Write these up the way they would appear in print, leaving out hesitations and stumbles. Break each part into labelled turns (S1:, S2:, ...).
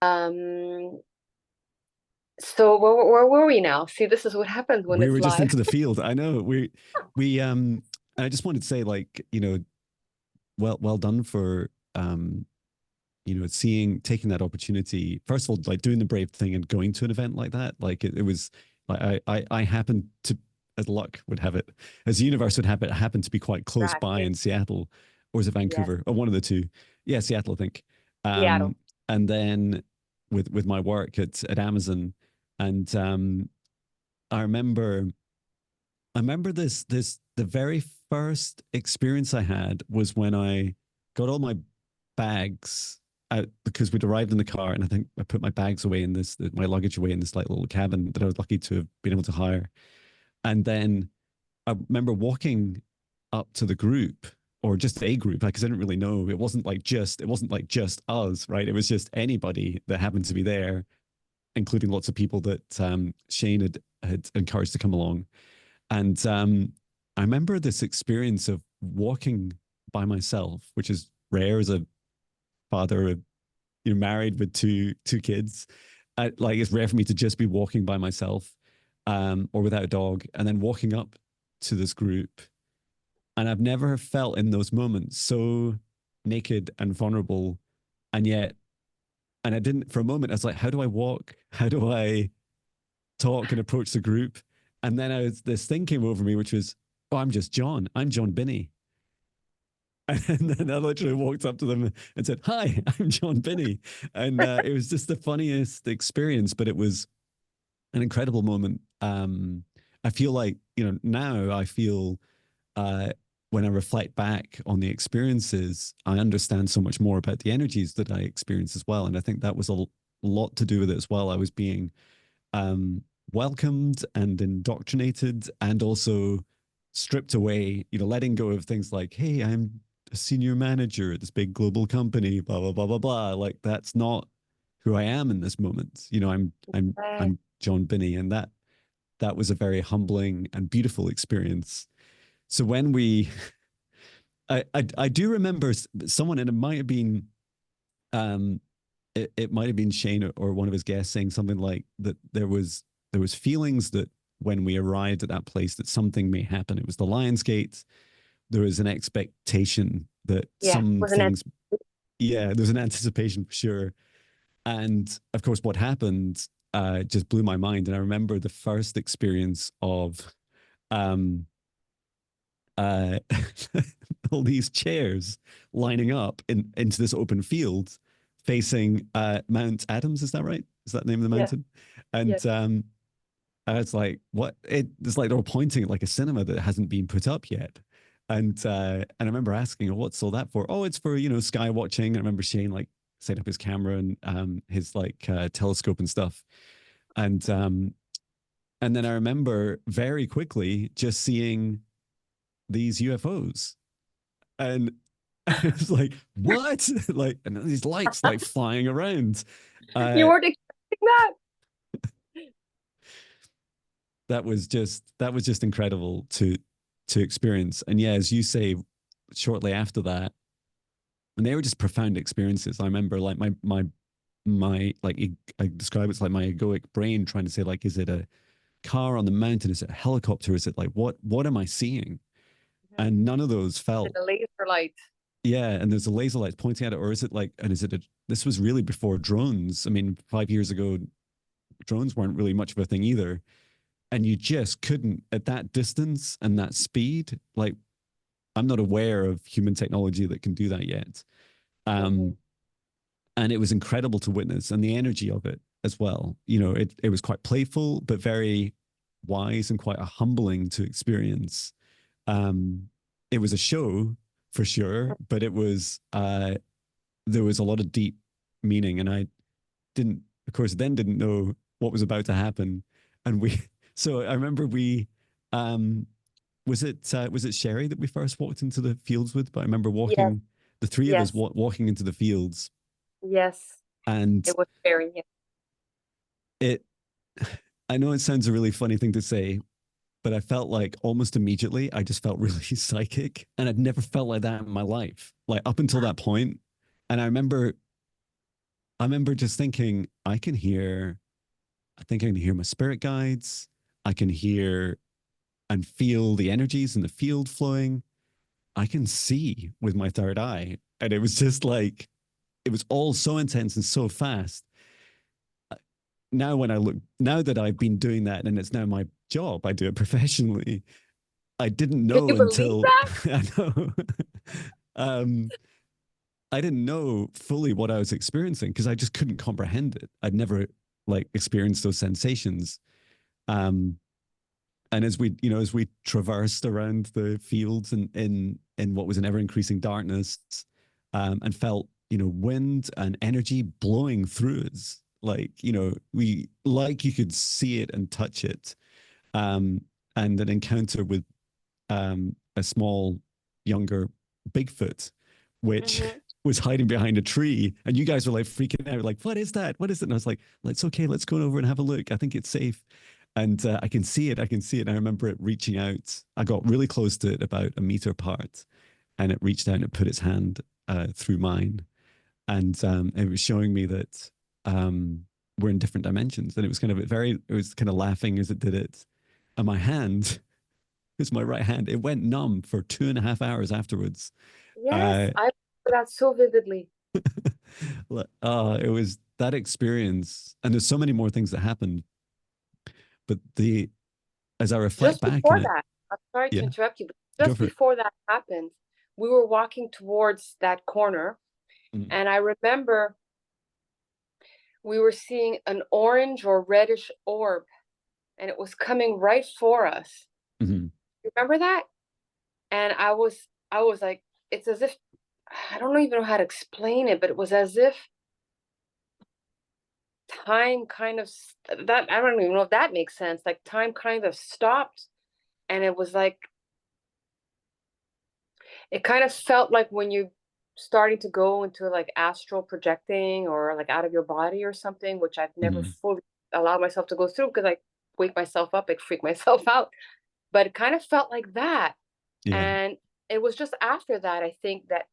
S1: Um, so where were we now? See, this is what happens when
S2: We
S1: it's
S2: were just
S1: live.
S2: into the field. I know. And I just wanted to say, like, well done for, taking that opportunity. First of all, like doing the brave thing and going to an event like that. Like it was like I happened to, as luck would have it, as the universe would have it, happened to be quite close by
S1: Exactly.
S2: in Seattle, or was it
S1: Yes.
S2: Vancouver, or one of the two? Yeah, Seattle, I think.
S1: Seattle.
S2: Um, and then with my work at Amazon, and I remember I remember this the very first experience I had was when I got all my bags out because we'd arrived in the car, and I think I put my bags away in my luggage away in this like little cabin that I was lucky to have been able to hire. And then I remember walking up to the group, or just a group, because I didn't really know. It wasn't like just us, right? It was just anybody that happened to be there, including lots of people that Shane had encouraged to come along. And I remember this experience of walking by myself, which is rare as a father of, married with two kids. Like it's rare for me to just be walking by myself, or without a dog, and then walking up to this group. And I've never felt in those moments so naked and vulnerable, and yet, and I didn't for a moment. I was like, how do I walk? How do I talk and approach the group? And then this thing came over me, which was, oh, I'm just John. I'm Jon Binnie. And then I literally walked up to them and said, hi, I'm Jon Binnie. And it was just the funniest experience, but it was an incredible moment. I feel like, now I feel uh, when I reflect back on the experiences, I understand so much more about the energies that I experienced as well. And I think that was a lot to do with it as well. I was being um, welcomed and indoctrinated, and also stripped away, letting go of things like, hey, I'm a senior manager at this big global company, blah, blah, blah, blah, blah. Like that's not who I am in this moment.
S1: Right.
S2: I'm Jon Binnie. And that was a very humbling and beautiful experience. So when I do remember someone, and it might have been, um, it might have been Shane or one of his guests saying something like that there was feelings that when we arrived at that place that something may happen. It was the Lions Gate. There was an expectation that
S1: Yeah.
S2: some
S1: Wasn't it?
S2: things, yeah, there's an anticipation for sure. And of course, what happened just blew my mind. And I remember the first experience of um, uh, all these chairs lining up into this open field facing Mount Adams. Is that right? Is that the name of the
S1: Yeah.
S2: mountain?
S1: Yeah.
S2: And it's like, what? It's like they're pointing at like a cinema that hasn't been put up yet. And I remember asking, oh, what's all that for? Oh, it's for, sky watching. And I remember Shane like set up his camera and his like telescope and stuff. And and then I remember very quickly just seeing these UFOs. And it's like, what? Like, and these lights like flying around.
S1: You
S2: Uh,
S1: weren't expecting that.
S2: that was just incredible to experience. And yeah, as you say, shortly after that, and they were just profound experiences. I remember like my like I describe it's like my egoic brain trying to say like, is it a car on the mountain? Is it a helicopter? Is it like what am I seeing?
S1: Mhm.
S2: And none of those
S1: Did
S2: felt.
S1: the laser light.
S2: Yeah, and there's a laser light pointing at it, or is it like, and is it this was really before drones. I mean, 5 years ago, drones weren't really much of a thing either. And you just couldn't, at that distance and that speed, like, I'm not aware of human technology that can do that yet.
S1: Hmm.
S2: Um, and it was incredible to witness, and the energy of it as well. It was quite playful, but very wise and quite a humbling to experience. Um, it was a show for sure, but it was there was a lot of deep meaning, and I didn't, of course, then didn't know what was about to happen. And we, so I remember um, was it Sherry that we first walked into the fields with? But I remember
S1: Yes.
S2: walking, the three of us
S1: Yes.
S2: walking into the fields,
S1: Yes.
S2: and
S1: It was very, yeah.
S2: it. I know it sounds a really funny thing to say, but I felt like almost immediately I just felt really psychic, and I'd never felt like that in my life, like up until that point. And I remember I remember just thinking, I think I can hear my spirit guides. I can hear and feel the energies in the field flowing. I can see with my third eye. And it was just like, it was all so intense and so fast. Now, now that I've been doing that and it's now my job, I do it professionally. I didn't
S1: Can
S2: know
S1: you believe
S2: until
S1: that?
S2: I know. um, I didn't know fully what I was experiencing because I just couldn't comprehend it. I'd never like experienced those sensations. Um, and as we traversed around the fields and in what was an ever increasing darkness, and felt wind and energy blowing through us, like we like you could see it and touch it, um, and an encounter with a small younger Bigfoot, which
S1: Hmm.
S2: was hiding behind a tree, and you guys were like freaking out, like, "What is that? What is it?" And I was like, well, "It's okay. Let's go over and have a look. I think it's safe." And I can see it. I can see it. And I remember it reaching out. I got really close to it, about a meter apart, and it reached out and it put its hand through mine, and it was showing me that we're in different dimensions. And it was kind of laughing as it did it. And my hand, it's my right hand. It went numb for 2.5 hours afterwards.
S1: Yes,
S2: Uh,
S1: I remember that so vividly.
S2: it was that experience, and there's so many more things that happened. But the as I reflect
S1: Just
S2: back in
S1: before
S2: it,
S1: that, I'm sorry to
S2: yeah,
S1: interrupt you, but
S2: go
S1: just
S2: for it.
S1: before that happened, we were walking towards that corner,
S2: Mm-hmm.
S1: and I remember we were seeing an orange or reddish orb, and it was coming right for us.
S2: Mm-hmm.
S1: You remember that? And I was like, it's as if I don't even know how to explain it, but it was as if time kind of that I don't even know if that makes sense. Like time kind of stopped, and it was like it kind of felt like when you starting to go into like astral projecting or like out of your body or something, which I've never
S2: Mm-hmm.
S1: fully allowed myself to go through because I wake myself up, I freak myself out. But it kind of felt like that.
S2: Yeah,
S1: And it was just after that, I think that,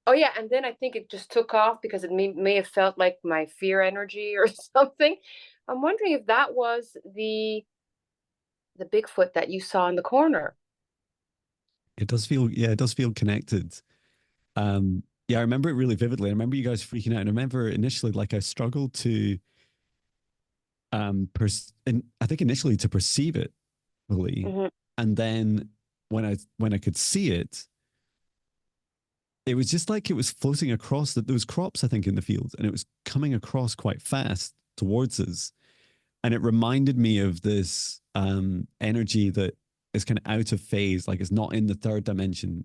S1: oh yeah, and then I think it just took off because it may have felt like my fear energy or something. I'm wondering if that was the Bigfoot that you saw in the corner.
S2: it does feel. Yeah, it does feel connected. Yeah, I remember it really vividly. I remember you guys freaking out. And I remember initially, like, I struggled to, and I think initially to perceive it fully,
S1: Hmm.
S2: and then when I could see it, it was just like it was floating across. That there was crops, I think, in the field, and it was coming across quite fast towards us. And it reminded me of this energy that is kind of out of phase, like it's not in the third dimension.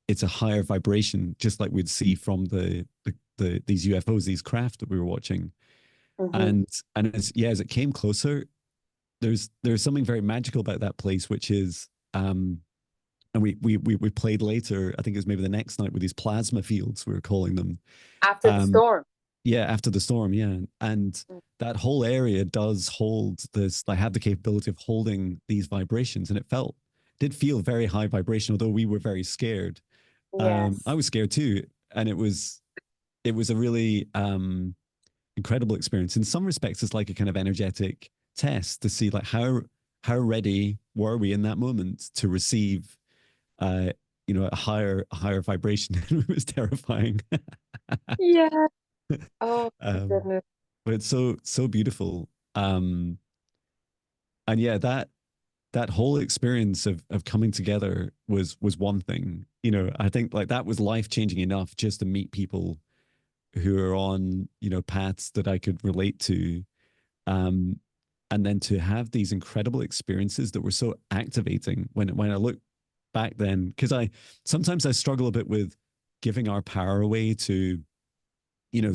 S2: It's a higher vibration, just like we'd see from these UFOs, these craft that we were watching.
S1: Hmm.
S2: And as it came closer, there's something very magical about that place, which is and we played later. I think it was maybe the next night, with these plasma fields, we were calling them.
S1: After the
S2: Um,
S1: storm.
S2: yeah, after the storm, yeah. And that whole area does hold this, like, have the capability of holding these vibrations. And did feel very high vibration, although we were very scared. I
S1: Yes.
S2: was scared too. And it was a really incredible experience. In some respects, it's like a kind of energetic test to see, like, how ready were we in that moment to receive uh a higher vibration. It was terrifying.
S1: Yeah. Oh my
S2: um
S1: goodness.
S2: but it's so beautiful. And yeah, that whole experience of coming together was one thing. I think, like, that was life changing enough just to meet people who are on paths that I could relate to. um and then to have these incredible experiences that were so activating when I look back then, because I sometimes I struggle a bit with giving our power away to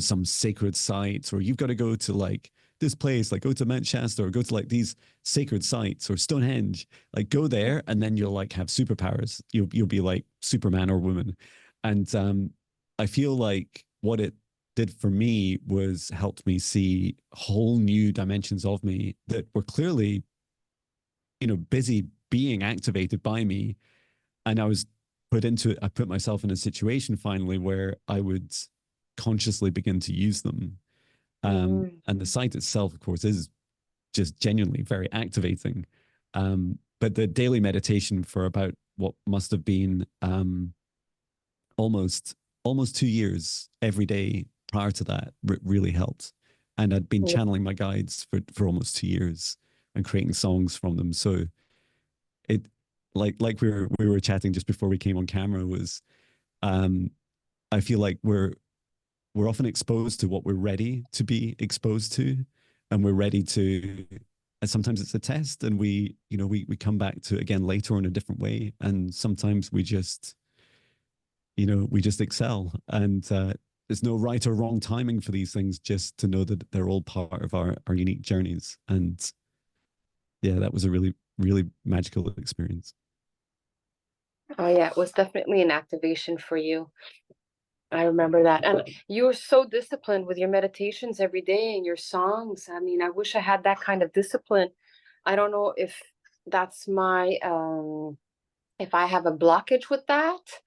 S2: some sacred sites, or you've got to go to, like, this place, like go to Mount Shasta, or go to, like, these sacred sites, or Stonehenge, like go there and then you'll, like, have superpowers. You'll be like Superman or woman. And I feel like what it did for me was helped me see whole new dimensions of me that were clearly busy being activated by me. And I put myself in a situation finally where I would consciously begin to use them.
S1: Mm.
S2: And the site itself, of course, is just genuinely very activating. But the daily meditation for about what must have been almost 2 years every day prior to that really helped. And I'd been channeling my guides for almost 2 years and creating songs from them. So it like we were chatting just before we came on camera was um I feel like we're often exposed to what we're ready to be exposed to, and we're ready to, and sometimes it's a test and we come back to it again later in a different way, and sometimes we just excel, and there's no right or wrong timing for these things, just to know that they're all part of our unique journeys. And yeah, that was a really really magical experience.
S1: Oh yeah, it was definitely an activation for you. I remember that. And you were so disciplined with your meditations every day and your songs. I mean, I wish I had that kind of discipline. I don't know if that's my if I have a blockage with that,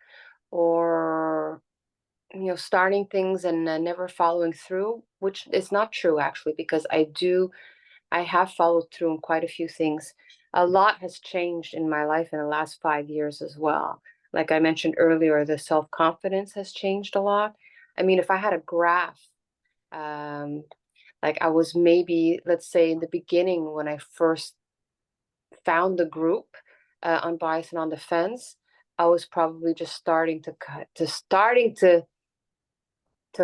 S1: or starting things and never following through, which is not true actually, because I have followed through on quite a few things. A lot has changed in my life in the last 5 years as well. Like I mentioned earlier, the self-confidence has changed a lot. I mean, if I had a graph, um, like I was maybe, let's say in the beginning when I first found the group, Unbiased and on the Fence, I was probably just starting to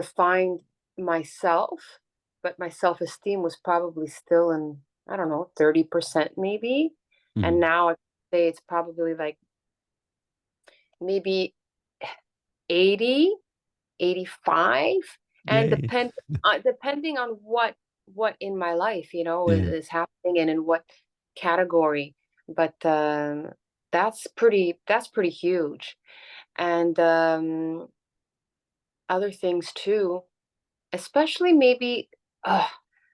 S1: find myself, but my self-esteem was probably still in, I don't know, 30% maybe. And
S2: Mm.
S1: now I'd say it's probably like maybe 80, 85. And
S2: Yay.
S1: depending on what in my life,
S2: Yeah.
S1: is happening and in what category. But that's pretty huge. And other things too, especially maybe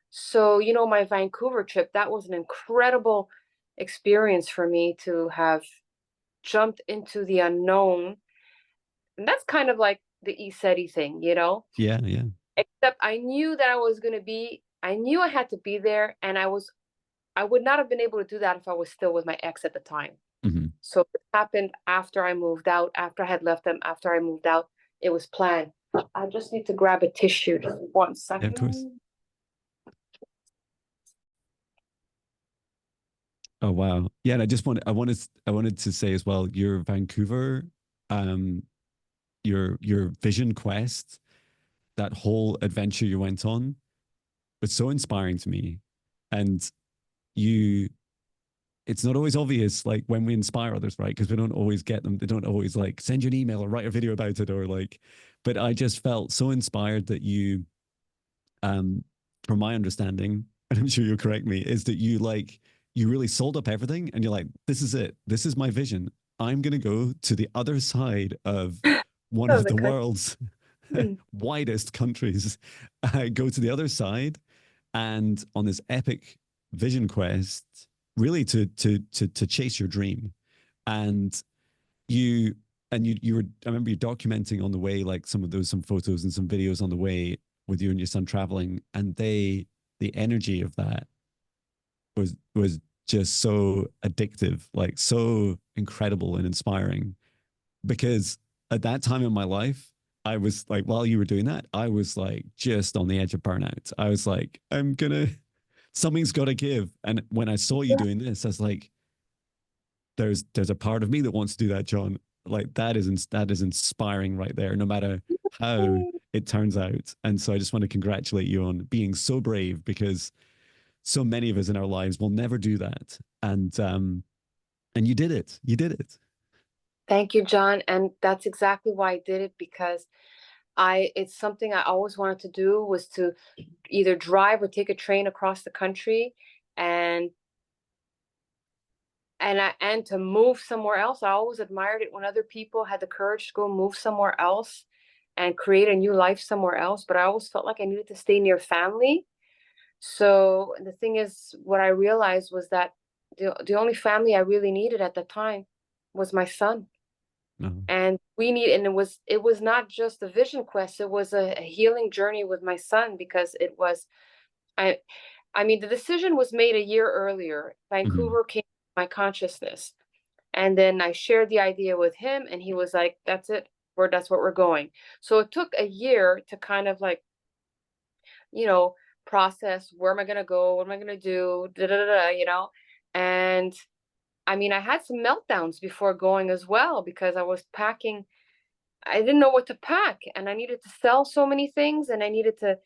S1: so my Vancouver trip, that was an incredible experience for me to have jumped into the unknown. And that's kind of like the ECETI thing.
S2: Yeah. Yeah.
S1: Except I knew that I knew I had to be there, and I would not have been able to do that if I was still with my ex at the time.
S2: Hmm.
S1: So it happened after I moved out, after I had left them, after I moved out. It was planned. I just need to grab a tissue. Just one
S2: Yeah, of course.
S1: second.
S2: Oh wow. Yeah, and I wanted to say as well, your Vancouver, um, your vision quest, that whole adventure you went on was so inspiring to me. And you it's not always obvious, like when we inspire others, right? Because we don't always get them. They don't always like send you an email or write a video about it, or like, but I just felt so inspired that you, um, from my understanding, and I'm sure you'll correct me, is that you really sold up everything and you're like, this is it. This is my vision. I'm going to go to the other side of one
S1: Oh,
S2: of
S1: the
S2: the
S1: country.
S2: world's widest countries. I go to the other side, and on this epic vision quest, really to chase your dream. And you you were, I remember you documenting on the way, like some photos and some videos on the way with you and your son traveling, and the energy of that was just so addictive, like so incredible and inspiring. Because at that time in my life, I was like, while you were doing that, I was like just on the edge of burnout. I was like, something's got to give. And when I saw you doing this, I was like, there's a part of me that wants to do that, John. Like that is inspiring right there, no matter how it turns out. And so I just want to congratulate you on being so brave, because so many of us in our lives will never do that. And you did it. You did it.
S1: Thank you, John. And that's exactly why I did it, because it's something I always wanted to do, was to either drive or take a train across the country, and and to move somewhere else. I always admired it when other people had the courage to go move somewhere else and create a new life somewhere else. But I always felt like I needed to stay near family. So the thing is, what I realized was that the only family I really needed at the time was my son.
S2: Oh.
S1: And it was not just a vision quest, it was a healing journey with my son, because it was I I mean, the decision was made a year earlier.
S2: Hmm.
S1: Vancouver came to my consciousness. And then I shared the idea with him, and he was like, that's it. That's what we're going. So it took a year to kind of like, you know, process, where am I going to go? What am I going to do? Da, da, da, da, And I mean, I had some meltdowns before going as well, because I was packing. I didn't know what to pack, and I needed to sell so many things, and I needed to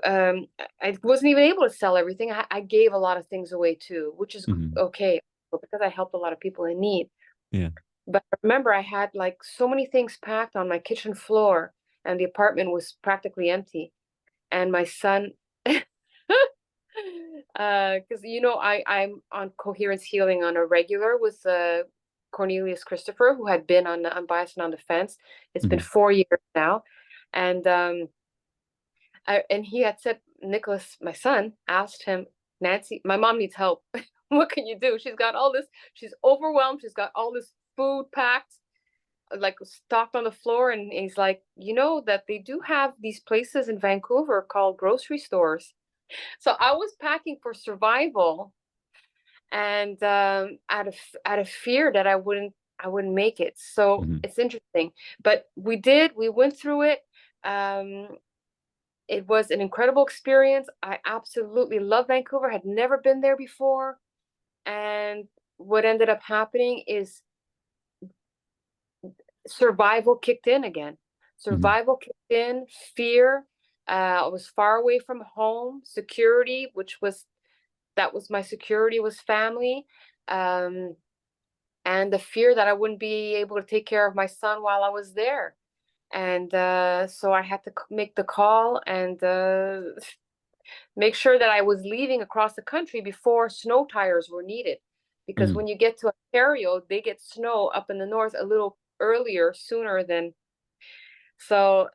S1: I wasn't even able to sell everything. I gave a lot of things away too, which is
S2: Hmm.
S1: okay, because I helped a lot of people in need.
S2: Yeah.
S1: But I remember I had like so many things packed on my kitchen floor, and the apartment was practically empty. And my son, because I'm on coherence healing on a regular with Cornelius Christopher, who had been on Unbiased and on the Fence. It's been
S2: Hmm.
S1: 4 years now, and and he had said, Nicholas, my son, asked him, Nancy, my mom needs help. What can you do? She's got all this. She's overwhelmed. She's got all this food packed, like stocked on the floor. And he's like, that they do have these places in Vancouver called grocery stores. So I was packing for survival, and out of fear that I wouldn't make it. So
S2: Hmm.
S1: it's interesting, but we went through it. Um, it was an incredible experience. I absolutely love Vancouver. Had never been there before, and what ended up happening is survival kicked in again.
S2: Hmm.
S1: Survival kicked in, fear. I was far away from home, security, that was my security, was family. Um, and the fear that I wouldn't be able to take care of my son while I was there. And so I had to make the call and make sure that I was leaving across the country before snow tires were needed. Because
S2: Hmm.
S1: when you get to Ontario, they get snow up in the north a little earlier, sooner than so.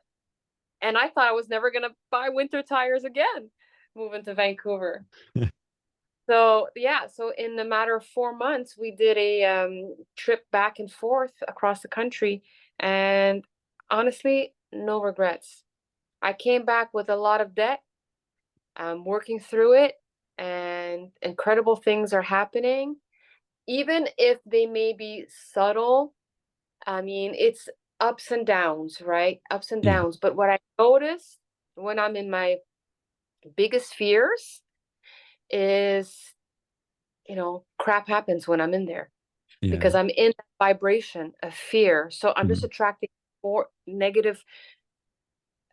S1: And I thought I was never going to buy winter tires again moving to Vancouver. So yeah, so in a matter of 4 months, we did a trip back and forth across the country, and honestly, no regrets. I came back with a lot of debt. I'm working through it, and incredible things are happening, even if they may be subtle. I mean, it's ups and downs, right? Ups and
S2: Yeah.
S1: downs. But what I notice when I'm in my biggest fears is, crap happens when I'm in there,
S2: Yeah.
S1: because I'm in that vibration of fear. So I'm just
S2: Hmm.
S1: attracting more negative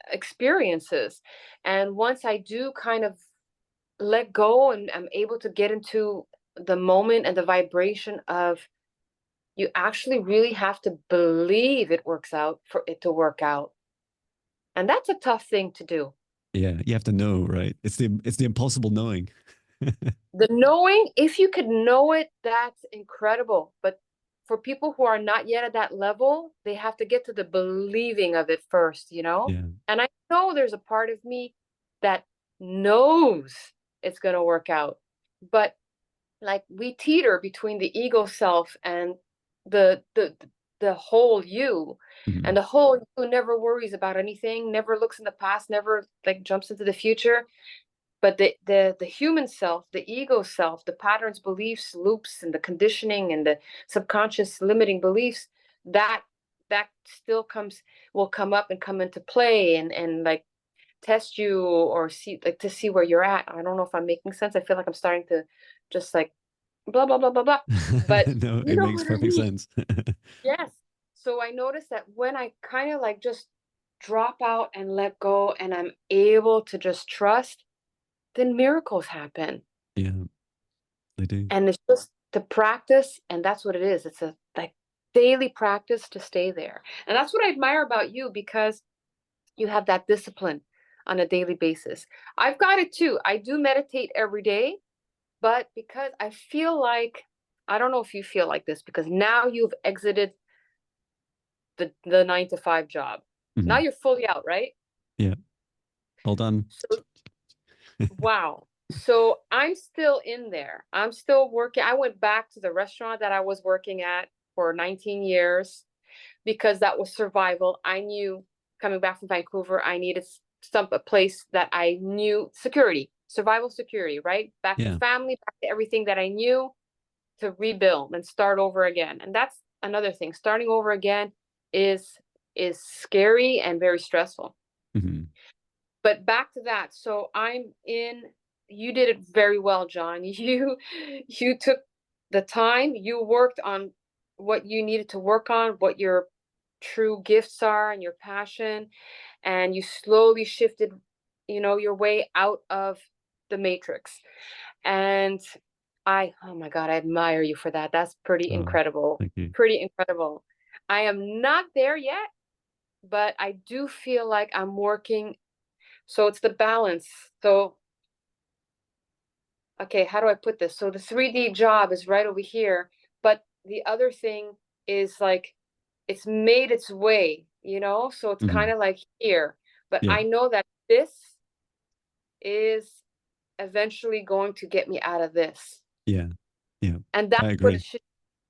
S1: experiences. And once I do kind of let go, and I'm able to get into the moment and the vibration of, you actually really have to believe it works out for it to work out. And that's a tough thing to do.
S2: Yeah. You have to know, right? It's the impossible knowing.
S1: The knowing, if you could know it, that's incredible. But for people who are not yet at that level, they have to get to the believing of it first.
S2: Yeah.
S1: And I know there's a part of me that knows it's going to work out. But like, we teeter between the ego self and the the the whole you. And
S2: Hmm.
S1: the whole you never worries about anything, never looks in the past, never like jumps into the future. But the human self, the ego self, the patterns, beliefs, loops, and the conditioning and the subconscious limiting beliefs, that that still will come up and come into play, and like test you, or see, like, to see where you're at. I don't know if I'm making sense. I feel like I'm starting to just like blah blah blah blah blah, but
S2: No,
S1: you
S2: it
S1: know
S2: makes
S1: what I
S2: perfect
S1: mean.
S2: sense.
S1: Yes. So I noticed that when I kind of like just drop out and let go, and I'm able to just trust, then miracles happen.
S2: Yeah, they do.
S1: And it's just the practice, and that's what it is. It's a like daily practice to stay there. And that's what I admire about you, because you have that discipline on a daily basis. I've got it too. I do meditate every day, but because I feel like, I don't know if you feel like this, because now you've exited the 9 to 5 job. Now
S2: Hmm.
S1: you're fully out, right?
S2: Yeah. Well done.
S1: So wow. So I'm still in there. I'm still working. I went back to the restaurant that I was working at for 19 years because that was survival. I knew coming back from Vancouver, I needed a place that I knew security, survival security, right? Back to
S2: Yeah.
S1: family, back to everything that I knew to rebuild and start over again. And that's another thing. Starting over again is scary and very stressful.
S2: Mm-hmm.
S1: But back to that. So you did it very well, John. You took the time, you worked on what you needed to work on, what your true gifts are and your passion, and you slowly shifted, your way out of the matrix. And oh my God, I admire you for that. That's pretty
S2: Oh,
S1: incredible.
S2: thank you.
S1: Pretty incredible. I am not there yet, but I do feel like I'm working. So it's the balance. So, okay, how do I put this? So the 3D job is right over here, but the other thing is like it's made its way, so it's
S2: Mm-hmm.
S1: kind of like here. But
S2: Yeah.
S1: I know that this is eventually going to get me out of this.
S2: Yeah. Yeah.
S1: And that's
S2: I
S1: what it
S2: agree.
S1: should.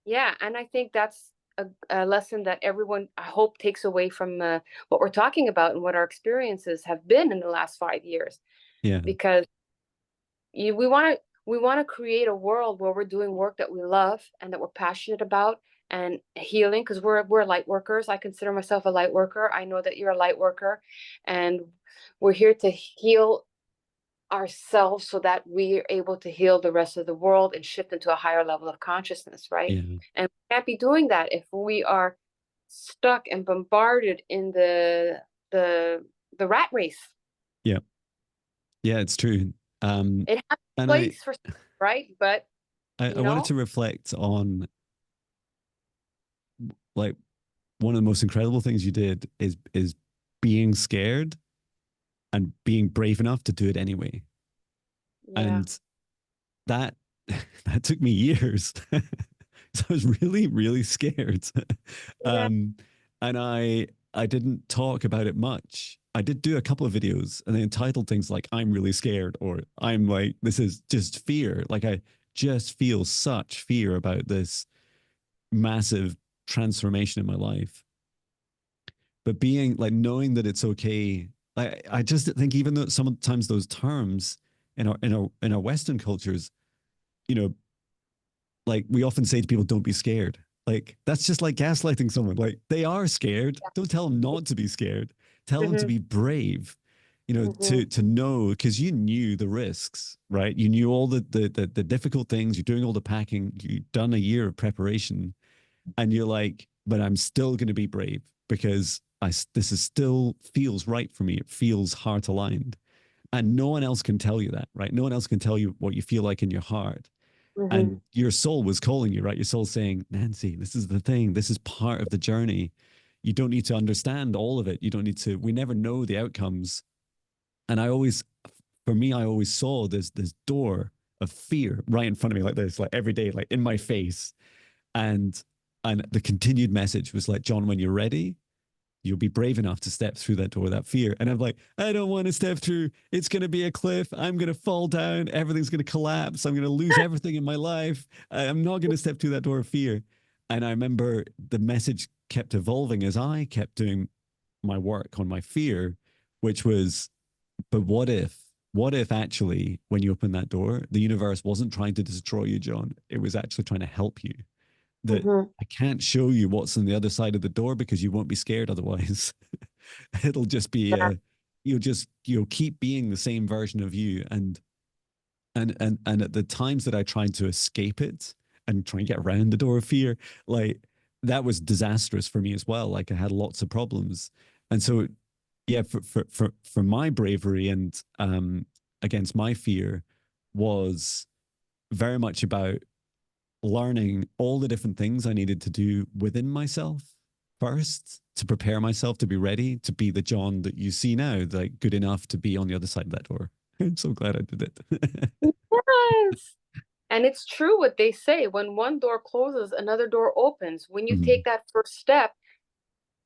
S1: Yeah, and I think that's a lesson that everyone, I hope, takes away from what we're talking about and what our experiences have been in the last 5 years.
S2: Yeah.
S1: Because we want to create a world where we're doing work that we love and that we're passionate about and healing, because we're light workers. I consider myself a light worker. I know that you're a light worker, and we're here to heal ourselves so that we're able to heal the rest of the world and shift into a higher level of consciousness, right?
S2: Yeah.
S1: And we can't be doing that if we are stuck and bombarded in the the rat race.
S2: Yeah. Yeah. It's true.
S1: It has a
S2: And
S1: place for, right? But
S2: I wanted to reflect on, like, one of the most incredible things you did is being scared and being brave enough to do it anyway.
S1: yeah,
S2: And that that took me years. So I was really, really scared.
S1: yeah,
S2: um, and I didn't talk about it much. I did do a couple of videos and they entitled things like "I'm really scared" or "I'm like this is just fear." Like I just feel such fear about this massive transformation in my life. But being like knowing that it's okay. I just think even though sometimes those terms in our Western cultures, you know, like we often say to people, don't be scared. Like that's just like gaslighting someone. Like they are scared. Don't tell them not to be scared. Tell them to
S1: hmm
S2: be brave.
S1: hmm
S2: To know because you knew the risks, right? You knew all the difficult things. You're doing all the packing. You've done a year of preparation, and you're like, but I'm still going to be brave because this is still feels right for me. It feels heart aligned, and no one else can tell you that, right? No one else can tell you what you feel like in your heart,
S1: hmm
S2: and your soul was calling you, right? Your soul saying, Nancy, this is the thing. This is part of the journey. You don't need to understand all of it. You don't need to. We never know the outcomes. And for me, I always saw this door of fear right in front of me, like this, like every day, like in my face, and the continued message was like, John, when you're ready, you'll be brave enough to step through that door without fear. And I'm like, I don't want to step through. It's going to be a cliff. I'm going to fall down. Everything's going to collapse. I'm going to lose everything in my life. I'm not going to step through that door of fear. And I remember the message kept evolving as I kept doing my work on my fear, which was, but what if actually, when you open that door, the universe wasn't trying to destroy you, John? It was actually trying to help you. That
S1: hmm
S2: I can't show you what's on the other side of the door because you won't be scared otherwise. It'll just be
S1: yeah,
S2: you'll keep being the same version of you. And at the times that I tried to escape it and try and get around the door of fear, like that was disastrous for me as well. Like I had lots of problems. And so yeah, for my bravery and against my fear was very much about learning all the different things I needed to do within myself first to prepare myself to be ready to be the John that you see now, like good enough to be on the other side of that door. I'm so glad I did it.
S1: yes. And it's true what they say. When one door closes, another door opens. When you
S2: Mhm.
S1: take that first step,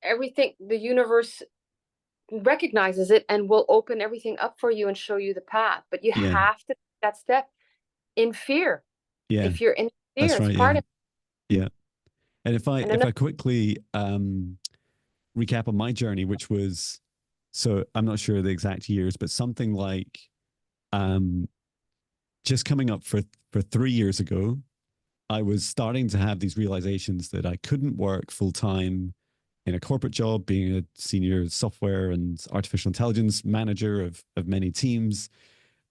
S1: everything, the universe recognizes it and will open everything up for you and show you the path. But you
S2: Yeah,
S1: have to take that step in fear.
S2: yeah,
S1: If you're in fear,
S2: that's
S1: it's
S2: right.
S1: part
S2: Yeah,
S1: of
S2: yeah. And
S1: And
S2: if
S1: another,
S2: I quickly recap on my journey, which was, so I'm not sure the exact years, but something like um, just coming up for 3 years ago, I was starting to have these realizations that I couldn't work full time in a corporate job, being a senior software and artificial intelligence manager of many teams.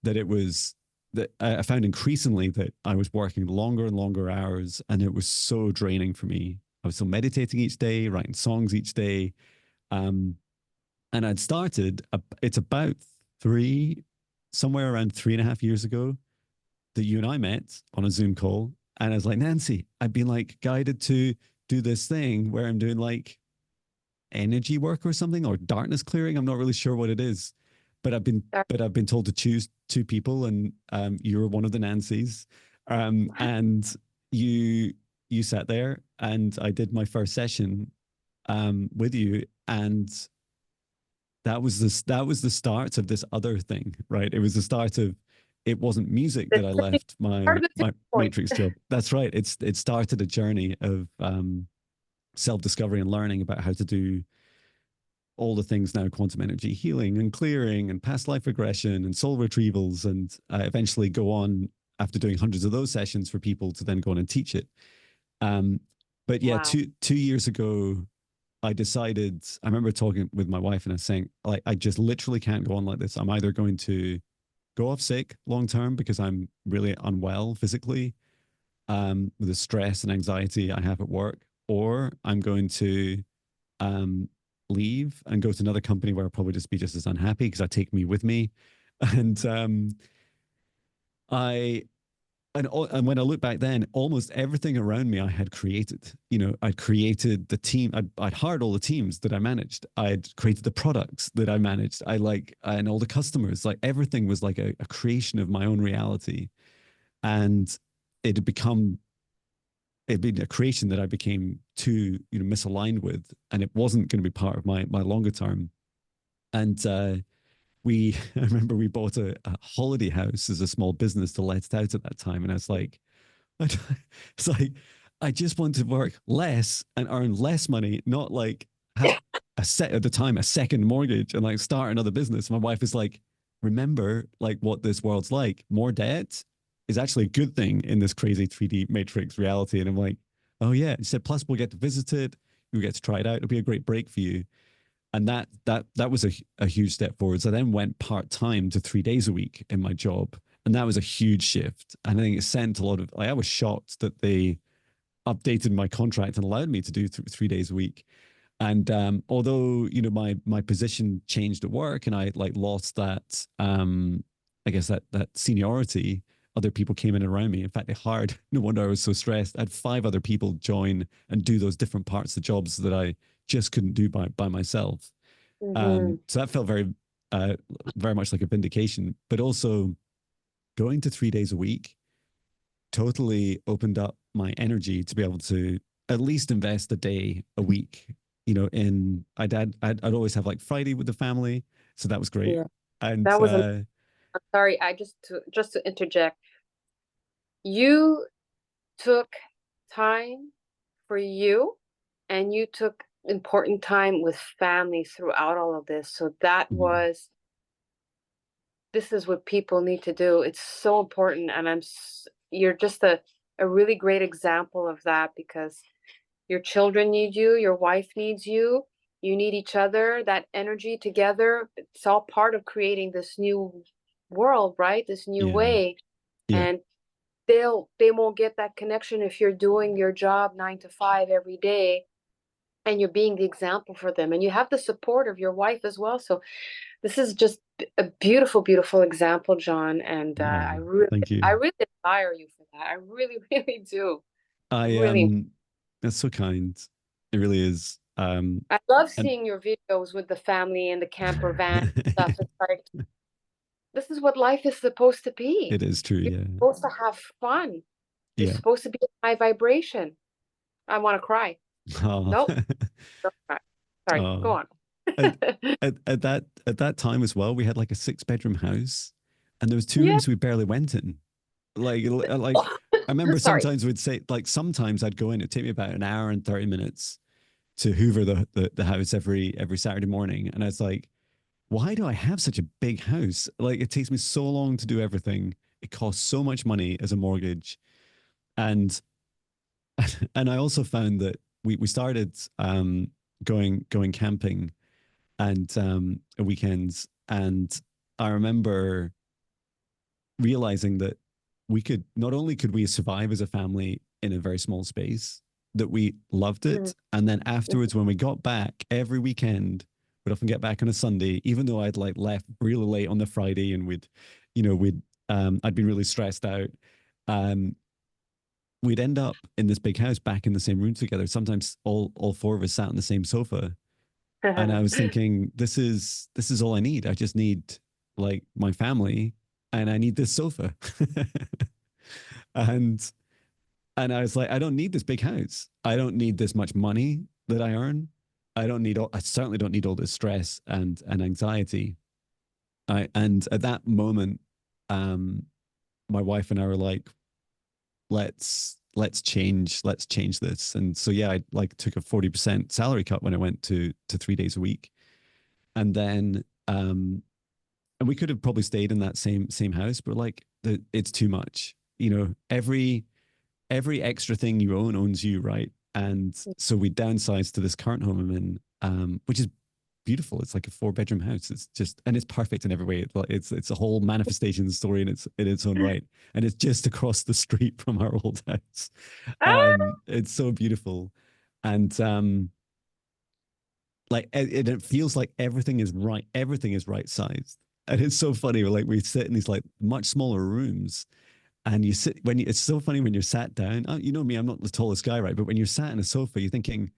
S2: That it was that I found increasingly that I was working longer and longer hours, and it was so draining for me. I was still meditating each day, writing songs each day, um, and I'd started. It's about somewhere around 3.5 years ago, that you and I met on a Zoom call. And I was like, Nancy, I've been like guided to do this thing where I'm doing like energy work or something, or darkness clearing. I'm not really sure what it is, but I've been told to choose two people, and you're one of the Nancys. And you sat there, and I did my first session with you, and that was the start of this other thing, right? It was the start of, it wasn't music
S1: the
S2: that I
S1: tipping
S2: left
S1: part
S2: my
S1: of the tipping point.
S2: matrix job. That's right. It started a journey of self discovery and learning about how to do all the things now: quantum energy healing and clearing and past life regression and soul retrievals, and eventually go on, after doing hundreds of those sessions, for people to then go on and teach it. Um, but yeah,
S1: Wow.
S2: 2 years ago, I decided, I remember talking with my wife, and I was saying, like, I just literally can't go on like this. I'm either going to go off sick long term because I'm really unwell physically, with the stress and anxiety I have at work, or I'm going to um, leave and go to another company where I'll probably just be just as unhappy because I take me with me. And I and when I look back then, almost everything around me I had created. You know, I'd created the team. I'd hired all the teams that I managed. I'd created the products that I managed. And all the customers. Like, everything was like a creation of my own reality, and it had become it'd been a creation that I became too, misaligned with, and it wasn't going to be part of my longer term. And I remember we bought a holiday house as a small business to let it out at that time, and I was like, it's like, I just want to work less and earn less money, not like have at the time a second mortgage and like start another business. My wife is like, remember, like, what this world's like. More debt is actually a good thing in this crazy 3D matrix reality. And I'm like, oh yeah. She said, plus we'll get to visit it, you'll get to try it out. It'll be a great break for you. And that was a huge step forwards. I then went part time to 3 days a week in my job, and that was a huge shift. And I think it sent a lot of. I was shocked that they updated my contract and allowed me to do 3 days a week. And although my position changed at work, and I like lost that, I guess that seniority, other people came in around me. In fact, they hired. No wonder I was so stressed. I had 5 other people join and do those different parts of jobs that I just couldn't do by myself.
S1: Mm-hmm.
S2: So that felt uh, very much like a vindication. But also, going to 3 days a week totally opened up my energy to be able to at least invest a day a week. I'd always have like Friday with the family, so that was great.
S1: Yeah.
S2: And
S1: That was sorry, I just to interject. You took time for you, and you took important time with family throughout all of this. So
S2: mhm,
S1: this is what people need to do. It's so important. And you're just a really great example of that, because your children need you, your wife needs you need each other, that energy together. It's all part of creating this new world, right? This new
S2: yeah,
S1: way.
S2: yeah,
S1: And they won't get that connection if you're doing your job 9 to 5 every day, and you're being the example for them, and you have the support of your wife as well. So this is just a beautiful, beautiful example, John. And
S2: oh, thank
S1: I
S2: you.
S1: really admire you for that. I really, really do.
S2: I
S1: Really,
S2: That's so kind. It really is.
S1: I love
S2: And
S1: seeing your videos with the family and the camper van stuff. It's like, this is what life is supposed to be.
S2: it is true.
S1: You're
S2: Yeah,
S1: supposed to have fun. You're
S2: yeah.
S1: supposed to be in high vibration. I want to cry.
S2: Oh.
S1: Nope. Don't cry. Sorry, go
S2: Oh.
S1: on.
S2: at, at that time as well, we had like a 6 bedroom house, and there was two
S1: Yeah.
S2: rooms we barely went in. Like I remember
S1: Sorry.
S2: sometimes we'd say, like, sometimes I'd go in, it'd take me about an hour and 30 minutes to hoover the house every Saturday morning. And I was like, why do I have such a big house? Like, it takes me so long to do everything. It costs so much money as a mortgage. And and I also found that we started going camping and weekends. And I remember realizing that we could not only could we survive as a family in a very small space, that we loved
S1: Mhm.
S2: it. And then afterwards, when we got back every weekend, we'd often get back on a Sunday, even though I'd like left really late on the Friday and we'd I'd been really stressed out. Um, we'd end up in this big house back in the same room together. Sometimes all four of us sat on the same sofa. And I was thinking, this is all I need. I just need like my family and I need this sofa. and and I was like, I don't need this big house. I don't need this much money that I earn. I certainly don't need all this stress and anxiety. And at that moment, um, my wife and I were like, let's change this. And so yeah, I like took a 40% salary cut when I went to 3 days a week. And then and we could have probably stayed in that same house, but like it's too much. Every extra thing you own owns you, right? And so we downsized to this current home I'm in, which is beautiful. It's like a 4 bedroom house. It's just and it's perfect in every way. It's a whole manifestation story in its own right, and it's just across the street from our old house.
S1: Ah!
S2: It's so beautiful, and like it feels like everything is right. Everything is right sized, and it's so funny. Like we sit in these like much smaller rooms, and you sit it's so funny when you're sat down. You know me, I'm not the tallest guy, right? But when you're sat in a sofa, you're thinking,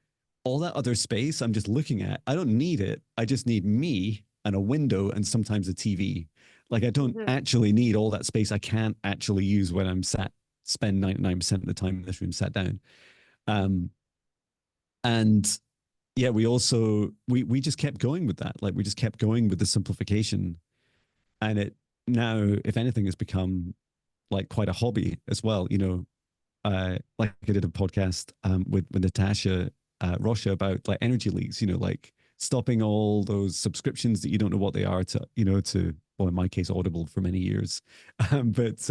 S2: all that other space I'm just looking at, I don't need it. I just need me and a window and sometimes a TV. Like I don't
S1: Mhm.
S2: actually need all that space I can't actually use when I'm spend 99% of the time in this room sat down. Um, and yeah, we just kept going with that. Like we just kept going with the simplification. And it now, if anything, has become like quite a hobby as well. Like I did a podcast with Natasha Rocha about like energy leaks, like stopping all those subscriptions that you don't know what they are well, in my case, Audible for many years. But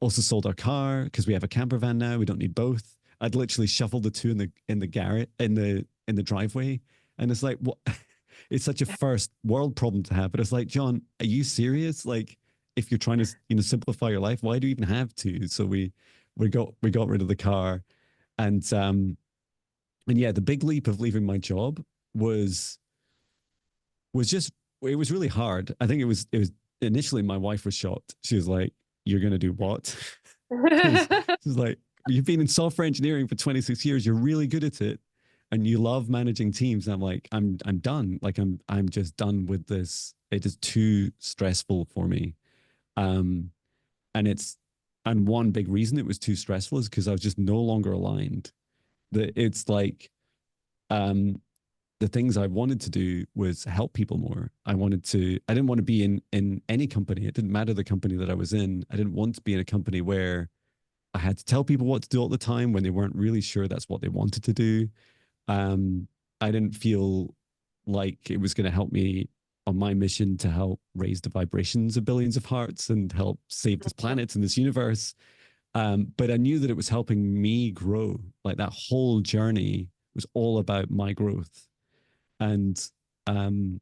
S2: also sold our car because we have a camper van now. We don't need both. I'd literally shuffled the two in the garret in the driveway. And it's like, what? It's such a first world problem to have. But it's like, John, are you serious? Like, if you're trying to, simplify your life, why do you even have to? So we got rid of the car, and yeah, the big leap of leaving my job was was just it was really hard. I think it was initially my wife was shocked. She was like, "You're gonna do what?" Because she's like, "You've been in software engineering for 26 years. You're really good at it, and you love managing teams." And I'm like, I'm done. Like I'm just done with this. It is too stressful for me. Um, and it's and one big reason it was too stressful is because I was just no longer aligned. That it's like um the things I wanted to do was help people more. I didn't want to be in any company. It didn't matter the company that I was in. I didn't want to be in a company where I had to tell people what to do all the time when they weren't really sure that's what they wanted to do. Um, I didn't feel like it was going to help me on my mission to help raise the vibrations of billions of hearts and help save this planet and this universe. But I knew that it was helping me grow. Like that whole journey was all about my growth. And um,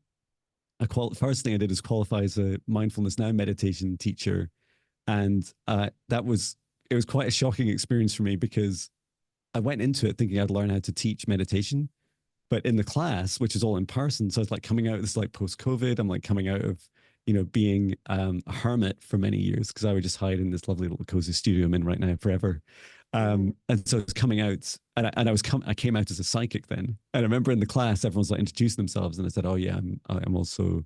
S2: first thing I did is qualify as a Mindfulness Now meditation teacher. And it was quite a shocking experience for me because I went into it thinking I'd learn how to teach meditation, but in the class, which is all in person, so it's like coming out. This is like post COVID. I'm like coming out of being a hermit for many years because I would just hide in this lovely little cozy studio I'm in right now forever. And so it's coming out, I came out as a psychic then. And I remember in the class, everyone's like introducing themselves, and I said, "Oh yeah, I also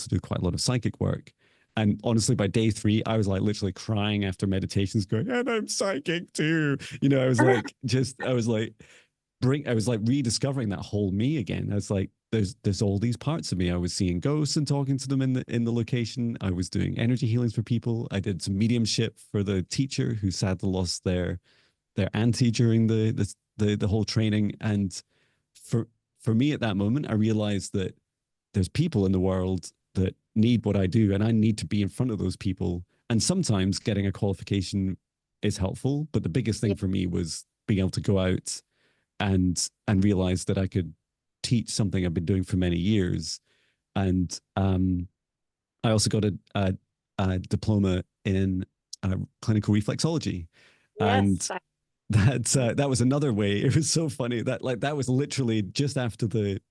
S2: do quite a lot of psychic work." And honestly, by day 3, I was like literally crying after meditations, going, "And I'm psychic too." I was like, I was like rediscovering that whole me again. I was like, there's all these parts of me. I was seeing ghosts and talking to them in the location. I was doing energy healings for people. I did some mediumship for the teacher who sadly lost their auntie during the whole training. And for for me at that moment, I realized that there's people in the world that need what I do, and I need to be in front of those people. And sometimes getting a qualification is helpful, but the biggest thing
S1: Yeah.
S2: for me was being able to go out and realize that I could teach something I've been doing for many years. And I also got a diploma in clinical reflexology,
S1: Yes.
S2: and that was another way. It was so funny that like that was literally just after the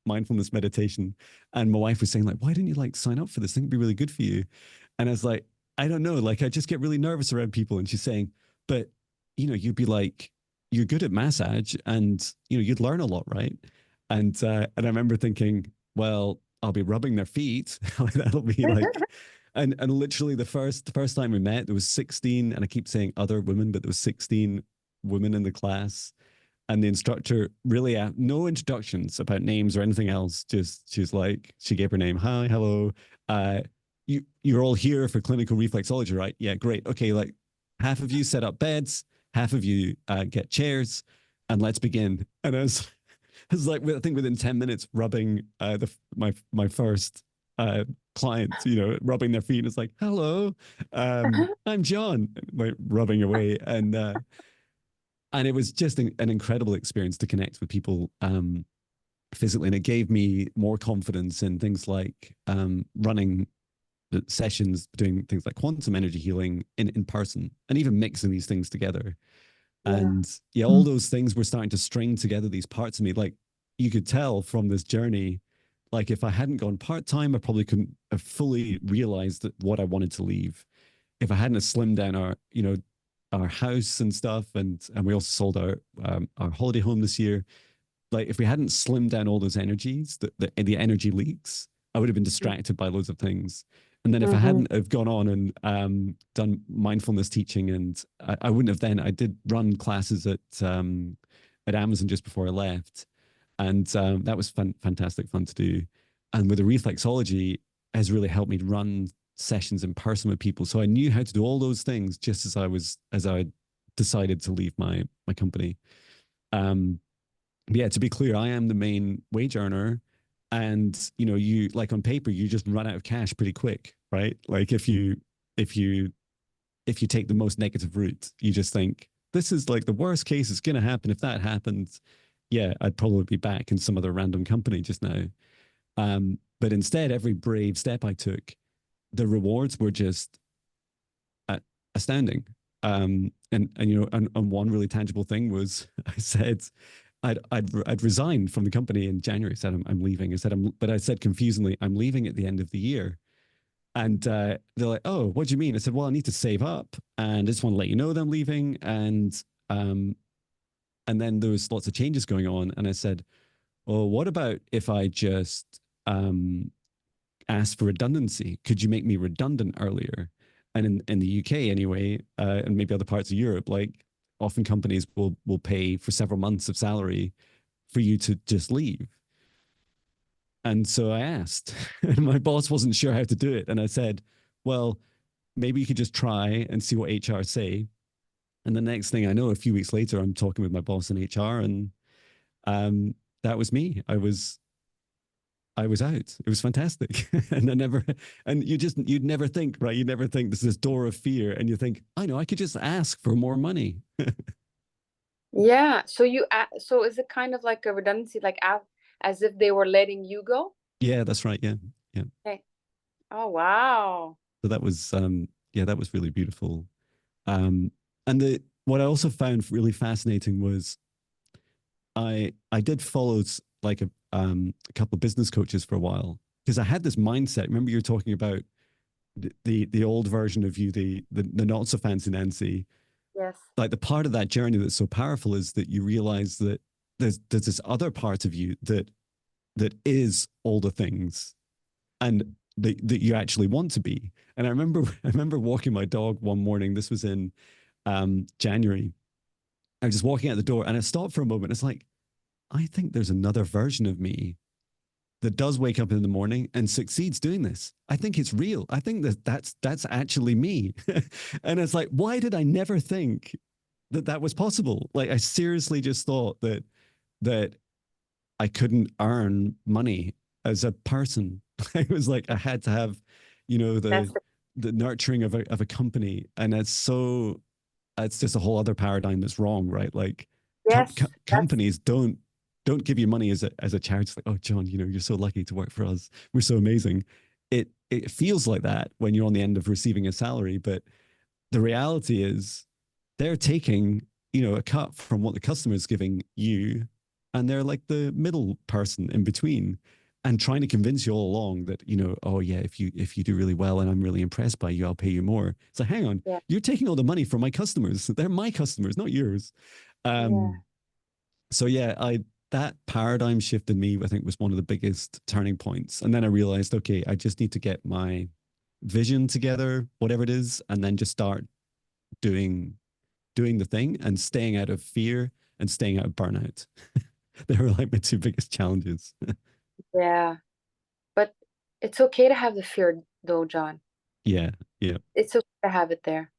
S2: mindfulness meditation, and my wife was saying like, "Why didn't you like sign up for this? I think it'd be really good for you." And I was like, "I don't know. Like, I just get really nervous around people." And she's saying, "But you'd be like, you're good at massage, and you'd learn a lot, right?" And I remember thinking, well, I'll be rubbing their feet. That'll be like, and literally the first time we met, there was 16, and I keep saying other women, but there was 16 women in the class, and the instructor really no introductions about names or anything else. Just she's like, she gave her name, hi, hello, uh, you're all here for clinical reflexology, right? Yeah, great. Okay, like half of you set up beds, half of you get chairs, and let's begin. And I was like, I think within 10 minutes, rubbing my first client, rubbing their feet. It's like, hello, I'm John, like rubbing away, and it was just an incredible experience to connect with people physically, and it gave me more confidence in things like running sessions, doing things like quantum energy healing in person, and even mixing these things together.
S1: Yeah.
S2: And yeah, all those things were starting to string together these parts of me. Like you could tell from this journey, like if I hadn't gone part time, I probably couldn't have fully realized that what I wanted to leave. If I hadn't have slimmed down our house and stuff, and we also sold our holiday home this year. Like if we hadn't slimmed down all those energies, the energy leaks, I would have been distracted by loads of things. And then if I
S1: Mm-hmm.
S2: hadn't have gone on and done mindfulness teaching, and I wouldn't have then, I did run classes at Amazon just before I left, and that was fantastic fun to do. And with the reflexology, has really helped me run sessions in person with people. So I knew how to do all those things just as I decided to leave my company. Um, yeah, to be clear, I am the main wage earner, and you like on paper, you just run out of cash pretty quick, right? Like if you if you take the most negative route, you just think this is like the worst case. It's going to happen. If that happens, yeah, I'd probably be back in some other random company just now. But instead, every brave step I took, the rewards were just astounding. And one really tangible thing was I said I'd resigned from the company in January. I said I'm leaving. But I said confusingly, I'm leaving at the end of the year. And they're like, oh, what do you mean? I said, well, I need to save up, and I just want to let you know that I'm leaving. Um, and then there was lots of changes going on, and I said, well, what about if I just asked for redundancy? Could you make me redundant earlier? And in the UK anyway, and maybe other parts of Europe, like often companies will pay for several months of salary for you to just leave. And so I asked, and my boss wasn't sure how to do it. And I said, well, maybe you could just try and see what HR say. And the next thing I know, a few weeks later, I'm talking with my boss in HR, and um, that was me. I was out. It was fantastic. And you'd never think, right? You'd never think there's this door of fear, and you think, I know, I could just ask for more money.
S1: Yeah. So is it kind of like a redundancy, like as if they were letting you go?
S2: Yeah, that's right. Yeah. Yeah.
S1: Okay. Oh, wow.
S2: So that was, yeah, that was really beautiful. Um, and what I also found really fascinating was I did follow like a couple of business coaches for a while, because I had this mindset. Remember, you were talking about the old version of you, the not so fancy Nancy.
S1: Yes.
S2: Like the part of that journey that's so powerful is that you realize that there's this other part of you that is all the things, and that you actually want to be. And I remember walking my dog one morning. This was in January. I was just walking out the door, and I stopped for a moment. It's like, I think there's another version of me that does wake up in the morning and succeeds doing this. I think it's real. I think that that's actually me. And it's like, why did I never think that that was possible? Like, I seriously just thought that I couldn't earn money as a person. I was like, I had to have,
S1: That's
S2: the nurturing of a company, and it's just a whole other paradigm that's wrong, right? Like,
S1: yes, that's
S2: companies don't give you money as a charity. It's like, oh, John, you're so lucky to work for us. We're so amazing. It feels like that when you're on the end of receiving a salary, but the reality is they're taking, a cut from what the customer is giving you, and they're like the middle person in between, and trying to convince you all along that, oh yeah, if you do really well and I'm really impressed by you, I'll pay you more. So hang on,
S1: yeah,
S2: you're taking all the money from my customers. They're my customers, not yours.
S1: yeah,
S2: So yeah, I that paradigm shift in me, I think, was one of the biggest turning points. And then I realized, okay, I just need to get my vision together, whatever it is, and then just start doing the thing and staying out of fear and staying out of burnout. They were like my two biggest challenges.
S1: yeah. But it's okay to have the fear, though, John.
S2: Yeah, yeah,
S1: It's okay to have it there.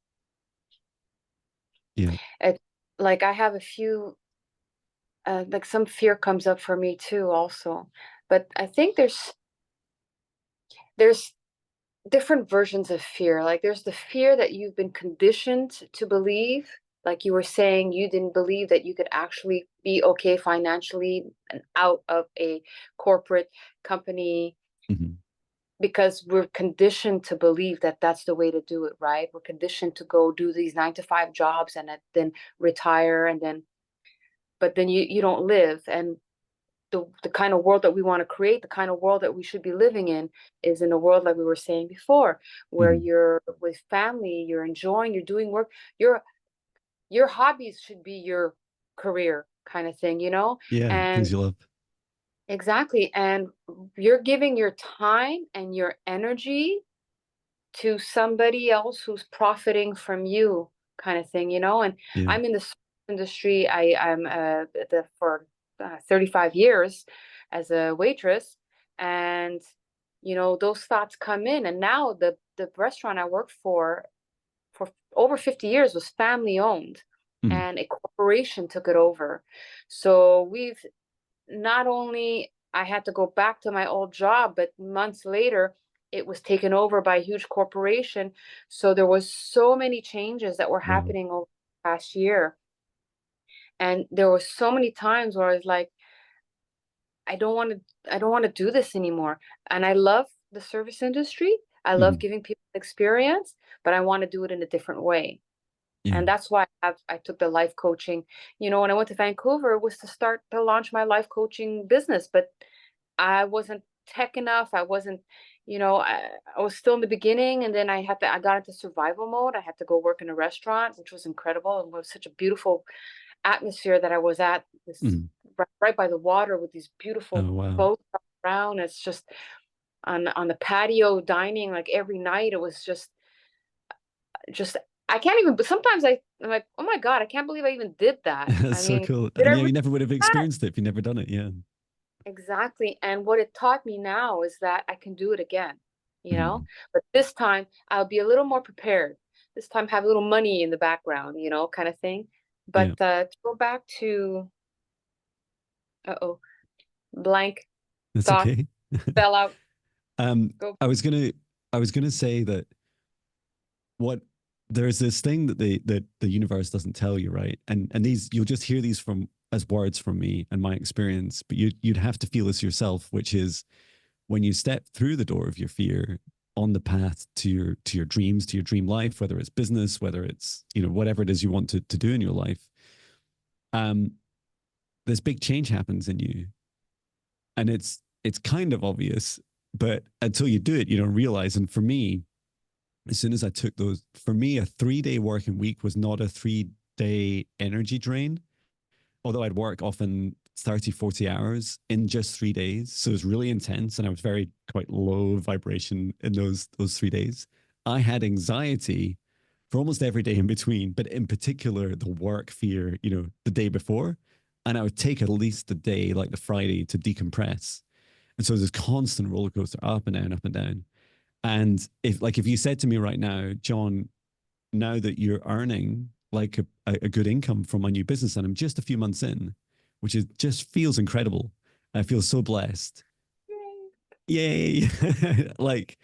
S2: yeah.
S1: It, like I have a few, like some fear comes up for me too, also. But I think there's different versions of fear. Like there's the fear that you've been conditioned to believe. Like you were saying, you didn't believe that you could actually be okay financially and out of a corporate company
S2: Mhm.
S1: because we're conditioned to believe that that's the way to do it, right? We're conditioned to go do these 9 to 5 jobs and then retire and then, but then you don't live. And the kind of world that we want to create, the kind of world that we should be living in, is in a world like we were saying before, where
S2: Mhm.
S1: you're with family, you're enjoying, you're doing work, your hobbies should be your career kind of thing,
S2: Yeah,
S1: And
S2: things you love.
S1: exactly, and you're giving your time and your energy to somebody else who's profiting from you kind of thing, And
S2: Yeah.
S1: I'm in the service industry. I'm for 35 years as a waitress, and those thoughts come in. And now the restaurant I worked for over 50 years was family owned,
S2: Mhm.
S1: and a corporation took it over. So we've not only I had to go back to my old job, but months later it was taken over by a huge corporation. So there was so many changes that were
S2: Wow.
S1: happening over the past year. And there were so many times where I was like, I don't want to do this anymore. And I love the service industry. I love
S2: Mhm.
S1: giving people experience, but I want to do it in a different way.
S2: Yeah.
S1: And that's why I took the life coaching. When I went to Vancouver, it was to start to launch my life coaching business, but I wasn't tech enough. I wasn't, I was still in the beginning, and then I got into survival mode. I had to go work in a restaurant, which was incredible. It was such a beautiful atmosphere that I was at, this
S2: Mhm.
S1: right by the water with these beautiful
S2: Oh wow.
S1: boats around. It's just on the patio dining, like every night. It was just I can't even. But sometimes I'm like, oh my god, I can't believe I even did that.
S2: That's
S1: I
S2: so
S1: mean,
S2: cool.
S1: did I
S2: And yeah,
S1: really
S2: you never would have
S1: do that?
S2: experienced it if you never done it. Yeah.
S1: Exactly. And what it taught me now is that I can do it again, you know?
S2: Mhm.
S1: But this time I'll be a little more prepared. This time have a little money in the background, kind of thing.
S2: Yeah.
S1: But to go back to, uh-oh, blank
S2: That's
S1: thought
S2: okay.
S1: fell out.
S2: um,
S1: Go.
S2: I was gonna I was gonna say that what there's this thing that the universe doesn't tell you, right? And these you'll just hear these from as words from me and my experience, but you'd have to feel this yourself, which is when you step through the door of your fear on the path to your dreams, to your dream life, whether it's business, whether it's whatever it is you want to do in your life, um, this big change happens in you, and it's kind of obvious, but until you do it, you don't realize. And for me, as soon as I took those, for me, a 3 day working week was not a 3 day energy drain, although I'd work often 30, 40 hours in just 3 days. So it was really intense, and I was very quite low vibration in those 3 days. I had anxiety for almost every day in between, but in particular the work fear, the day before. And I would take at least the day, like the Friday, to decompress. And so there's constant roller coaster, up and down, up and down. And if you said to me right now, John, now that you're earning like a good income from my new business, and I'm just a few months in, which is just feels incredible. I feel so blessed. Yay. Like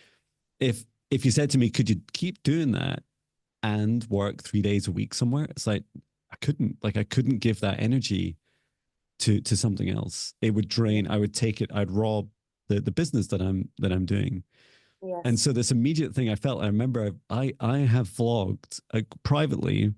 S2: if you said to me, could you keep doing that and work 3 days a week somewhere? It's like I couldn't give that energy to something else. It would drain, I would take it, I'd rob the business that I'm doing. And
S1: Yes.
S2: so this immediate thing I felt, I remember I have vlogged privately.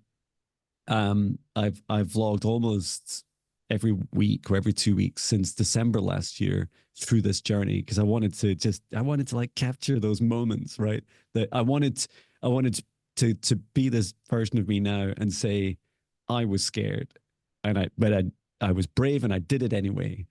S2: I've vlogged almost every week or every 2 weeks since December last year through this journey, because I wanted to like capture those moments, right? That I wanted to be this version of me now and say I was scared, and I was brave and I did it anyway.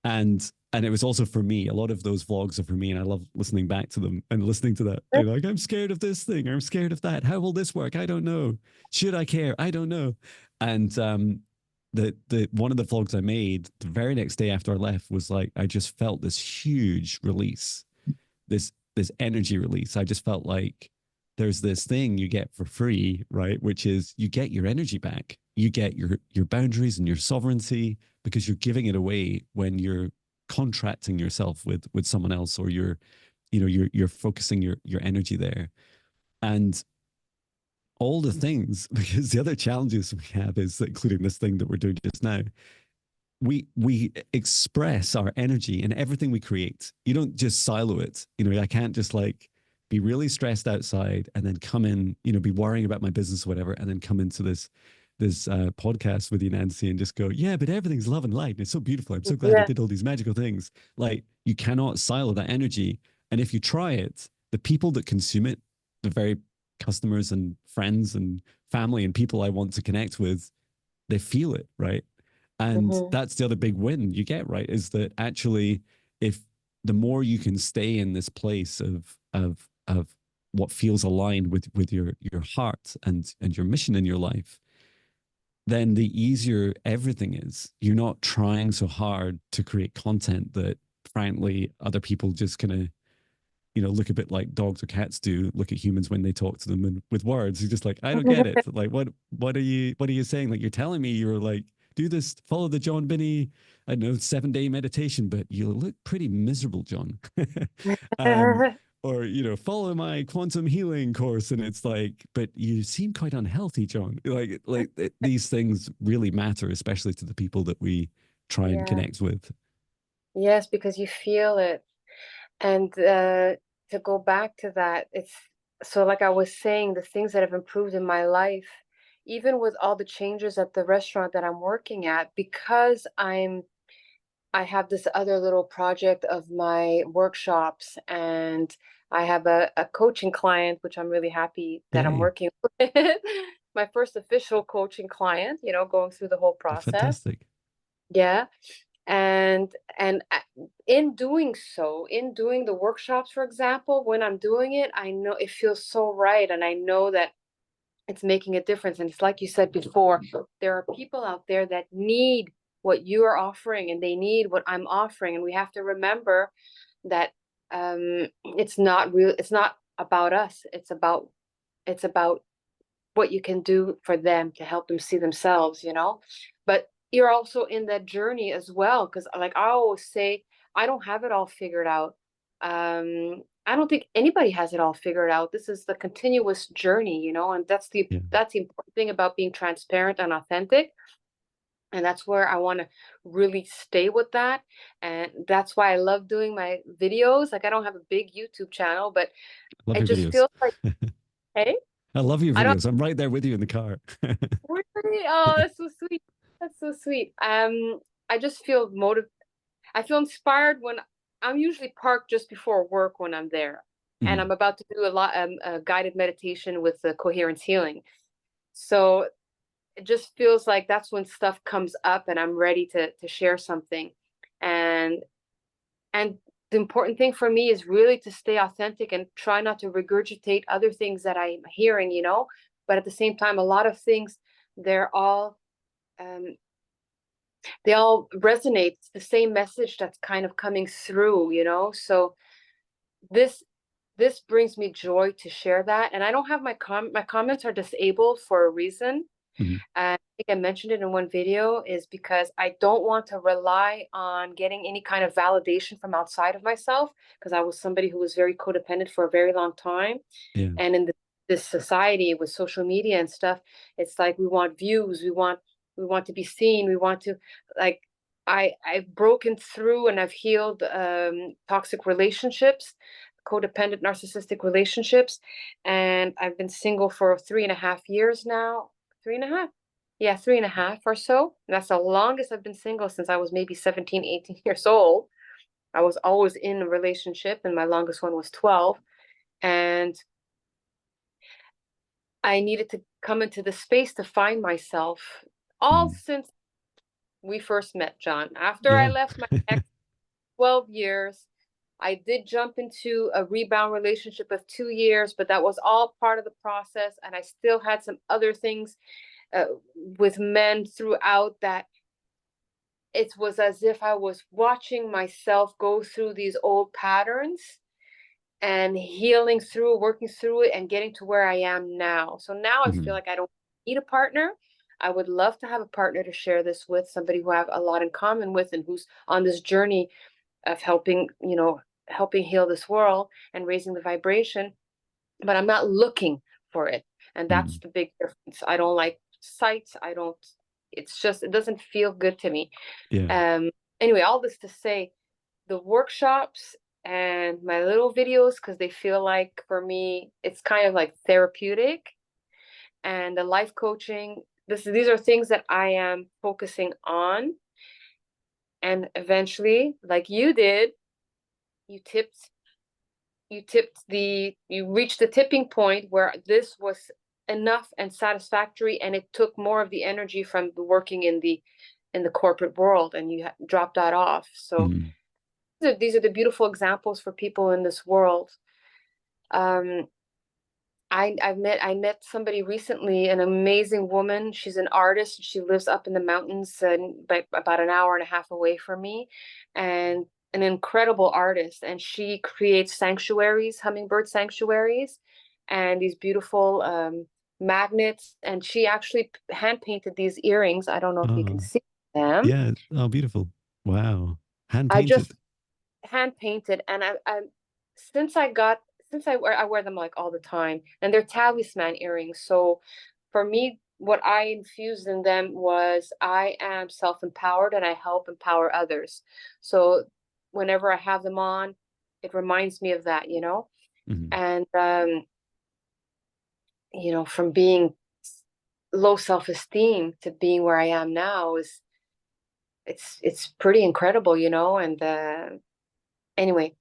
S2: And it was also for me. A lot of those vlogs are for me, and I love listening back to them and listening to that. They're like, I'm scared of this thing, I'm scared of that. How will this work? I don't know. Should I care? I don't know. And the one of the vlogs I made the very next day after I left was like, I just felt this huge release, this energy release. I just felt like there's this thing you get for free, right? Which is you get your energy back. You get your boundaries and your sovereignty, because you're giving it away when you're contracting yourself with someone else, or you're focusing your energy there. And all the things, because the other challenges we have is, including this thing that we're doing just now, we express our energy in everything we create. You don't just silo it. I can't just like be really stressed outside and then come in, be worrying about my business or whatever, and then come into this podcast with you, Nancy, and just go, yeah, but everything's love and light. And it's so beautiful. I'm so glad I
S1: Yeah.
S2: did all these magical things. Like, you cannot silo that energy. And if you try it, the people that consume it, the very customers and friends and family and people I want to connect with, they feel it, right? And
S1: Hmm.
S2: that's the other big win you get, right? Is that actually, if the more you can stay in this place of what feels aligned with your heart and your mission in your life, then the easier everything is. You're not trying so hard to create content that, frankly, other people just kind of, look a bit like dogs or cats do, look at humans when they talk to them and with words. You're just like, I don't get it. Like, what are you saying? Like, you're telling me you're like, do this, follow the Jon Binnie, I don't know, 7-day meditation, but you look pretty miserable, John. um, or follow my quantum healing course, and it's like, but you seem quite unhealthy, John. These things really matter, especially to the people that we try and
S1: Yeah.
S2: connect with.
S1: Yes, because you feel it. And to go back to that, it's so like I was saying, the things that have improved in my life, even with all the changes at the restaurant that I'm working at, because I have this other little project of my workshops, and I have a coaching client, which I'm really happy that I'm
S2: Yay.
S1: working with. My first official coaching client, going through the whole process.
S2: Fantastic.
S1: Yeah. And in doing so, in doing the workshops, for example, when I'm doing it, I know it feels so right, and I know that it's making a difference. And it's like you said before, there are people out there that need what you are offering, and they need what I'm offering, and we have to remember that it's not about us. It's about what you can do for them to help them see themselves. But you're also in that journey as well, because like I always say, I don't have it all figured out. I don't think anybody has it all figured out. This is the continuous journey, and that's the
S2: Yeah.
S1: that's the important thing about being transparent and authentic. And that's where I want to really stay with that. And that's why I love doing my videos. Like, I don't have a big YouTube channel, but
S2: I love
S1: it
S2: your
S1: just
S2: videos.
S1: feels like, hey,
S2: I love your
S1: I don't
S2: videos. I'm right there with you in the car.
S1: really. Oh, that's so sweet. That's so sweet. I just feel I feel inspired when I'm usually parked just before work when I'm there, and I'm
S2: Mhm.
S1: about to do a guided meditation with the coherence healing. So it just feels like that's when stuff comes up, and I'm ready to share something. And and the important thing for me is really to stay authentic and try not to regurgitate other things that I'm hearing. But at the same time, a lot of things, they're all um, they all resonate. It's the same message that's kind of coming through, you know? So this this brings me joy to share that. And I don't have my comments are disabled for a reason.
S2: Mhm.
S1: And I think I mentioned it in one video, is because I don't want to rely on getting any kind of validation from outside of myself, because I was somebody who was very codependent for a very long time.
S2: Yeah.
S1: And in this society with social media and stuff, it's like we want views, we want to be seen, we want to, like, I've broken through and I've healed toxic relationships, codependent narcissistic relationships, and I've been single for 3.5 years now. 3.5, yeah, 3.5 or so. And that's the longest I've been single since I was maybe 17, 18 years old. I was always in a relationship, and my longest one was 12. And I needed to come into the space to find myself, all
S2: Mhm.
S1: since we first met, John. After I
S2: Yeah.
S1: left my ex 12 years, I did jump into a rebound relationship of 2 years, but that was all part of the process. And I still had some other things uh, with men throughout that. It was as if I was watching myself go through these old patterns and healing through, working through it, and getting to where I am now. So now I feel
S2: Mhm.
S1: like I don't need a partner. I would love to have a partner to share this with, somebody who I have a lot in common with and who's on this journey of helping, helping heal this world and raising the vibration. But I'm not looking for it. And that's
S2: Mhm.
S1: the big difference. I don't like sights. It's just, it doesn't feel good to me.
S2: Yeah.
S1: Um, anyway, all this to say, the workshops and my little videos, because they feel like, for me, it's kind of like therapeutic, and the life coaching, these are things that I am focusing on. And eventually, like you did, you tipped you reached the tipping point where this was enough and satisfactory, and it took more of the energy from the working in the corporate world, and you dropped that off. So
S2: Mhm.
S1: these are the beautiful examples for people in this world. Um, I met somebody recently, an amazing woman. She's an artist. She lives up in the mountains, by about an hour and a half away from me, and an incredible artist. And she creates sanctuaries, hummingbird sanctuaries, and these beautiful magnets. And she actually hand painted these earrings. I don't know if you can
S2: Oh,
S1: see them.
S2: yeah. Oh, beautiful. Wow. Hand
S1: I just
S2: painted.
S1: hand painted, and I since I got since I wear them like all the time, and they're talisman earrings. So for me, what I infused in them was, I am self-empowered and I help empower others. So whenever I have them on, it reminds me of that,
S2: Mhm.
S1: and from being low self-esteem to being where I am now, is it's pretty incredible, and anyway,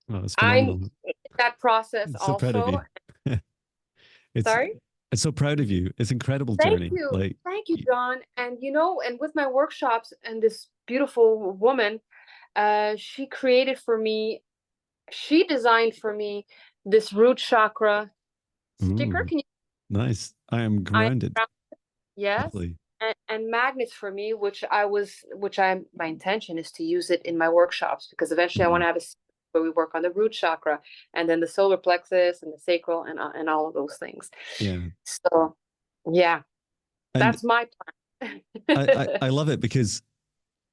S2: Oh, it's
S1: I'm
S2: phenomenal.
S1: in that process
S2: So proud of
S1: also.
S2: you. it's
S1: Sorry?
S2: it's so proud of you. It's incredible
S1: Thank
S2: journey.
S1: you.
S2: Like,
S1: Thank you, John. And and with my workshops, and this beautiful woman, she designed for me this root chakra sticker.
S2: ooh, nice. I am
S1: I
S2: grounded.
S1: Yes.
S2: Lovely.
S1: And magnets for me, my intention is to use it in my workshops, because eventually I want
S2: Mhm.
S1: to have where we work on the root chakra, and then the solar plexus and the sacral, and all of those things.
S2: Yeah.
S1: So yeah,
S2: And
S1: that's my plan.
S2: I love it because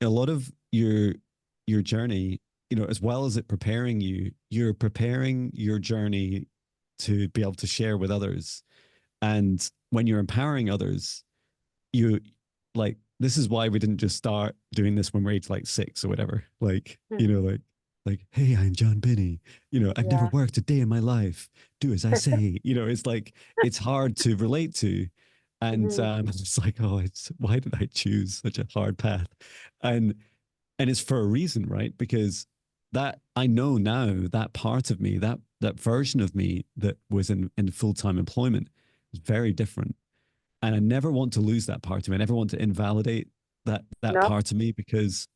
S2: a lot of your journey, as well as it preparing you, you're preparing your journey to be able to share with others. And when you're empowering others, you like, this is why we didn't just start doing this when we're age like 6 or whatever. Like, hey, I'm Jon Binnie. I've never
S1: Yeah.
S2: worked a day in my life. Do as I say. It's like, it's hard to relate to. And
S1: Mhm.
S2: it's like, oh, why did I choose such a hard path? And it's for a reason, right? Because that, I know now, that part of me, that version of me that was in full-time employment, was very different, and I never want to lose that part of me. I never want to invalidate that
S1: No,
S2: part of me, because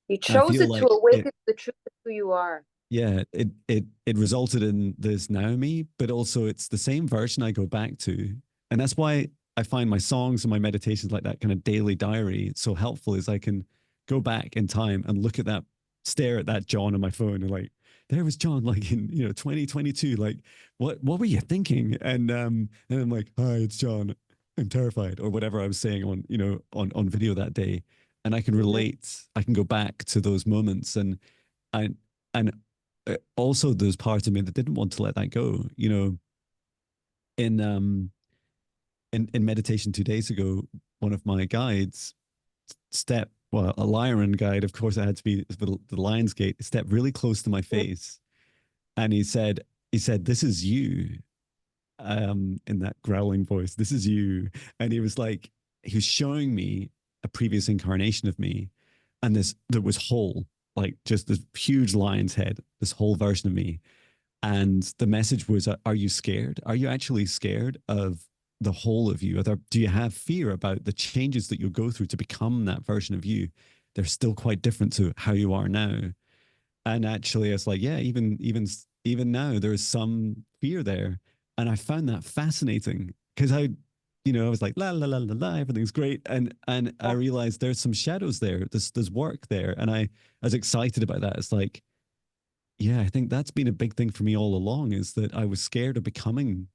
S1: you
S2: I
S1: chose
S2: feel
S1: it to
S2: like
S1: awaken to the truth of who you are.
S2: yeah, it resulted in this now me, but also it's the same version I go back to, and that's why I find my songs and my meditations, like that kind of daily diary, so helpful. Is I can go back in time and look at that, stare at that John on my phone, and like, there was John, like in 2022. Like, what were you thinking? And I'm like, hi, it's John. I'm terrified, or whatever I was saying on on video that day, and I can
S1: Mhm.
S2: relate. I can go back to those moments, and and also there's parts of me that didn't want to let that go. In in meditation 2 days ago, one of my guides a lion guide, of course, it had to be the lion's gate, stepped really close to my face, and he said, "This is you," in that growling voice, "This is you," and he was showing me a previous incarnation of me, and this that was whole, like just this huge lion's head, this whole version of me, and the message was, are you scared? Are you actually scared of the whole of you? Do you have fear about the changes that you'll go through to become that version of you? They're still quite different to how you are now. And actually, it's like, yeah, even now, there's some fear there. And I found that fascinating because I was like, la la la la la, everything's great. And I
S1: Yeah.
S2: realized there's some shadows there. There's work there. And I was excited about that. It's like, yeah, I think that's been a big thing for me all along, is that I was scared of becoming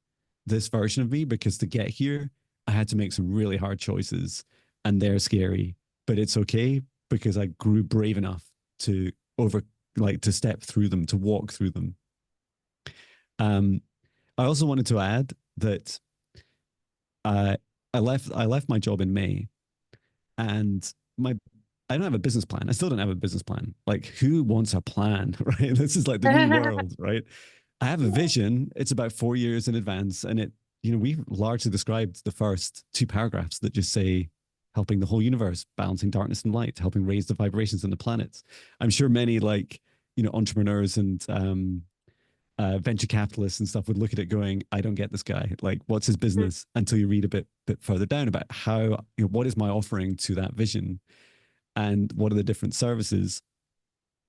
S2: this version of me, because to get here, I had to make some really hard choices, and they're scary, but it's okay because I grew brave enough to over to step through them, to walk through them. Um, I also wanted to add that uh, I left my job in May, and my I don't have a business plan. I still don't have a business plan. Like, who wants a plan, right? This is like the new world, right? I have a vision. It's about 4 years in advance, and we've largely described the first two paragraphs that just say, helping the whole universe, balancing darkness and light, helping raise the vibrations in the planets. I'm sure many entrepreneurs and venture capitalists and stuff would look at it going, I don't get this guy. Like, what's his business? Until you read a bit further down about how, what is my offering to that vision, and what are the different services.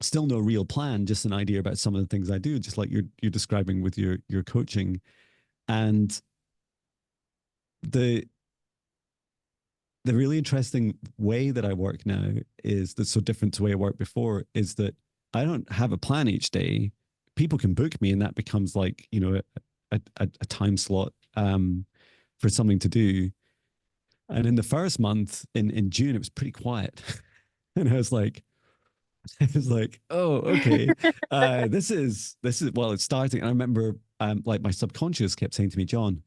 S2: Still no real plan, just an idea about some of the things I do, just like you're describing with your coaching. And the the really interesting way that I work now is that's so different to the way I worked before, is that I don't have a plan each day. People can book me, and that becomes like, a time slot for something to do. And in the first month, in June, it was pretty quiet. And I was like, oh, okay. This is well, it's starting. And I remember, like, my subconscious kept saying to me, John,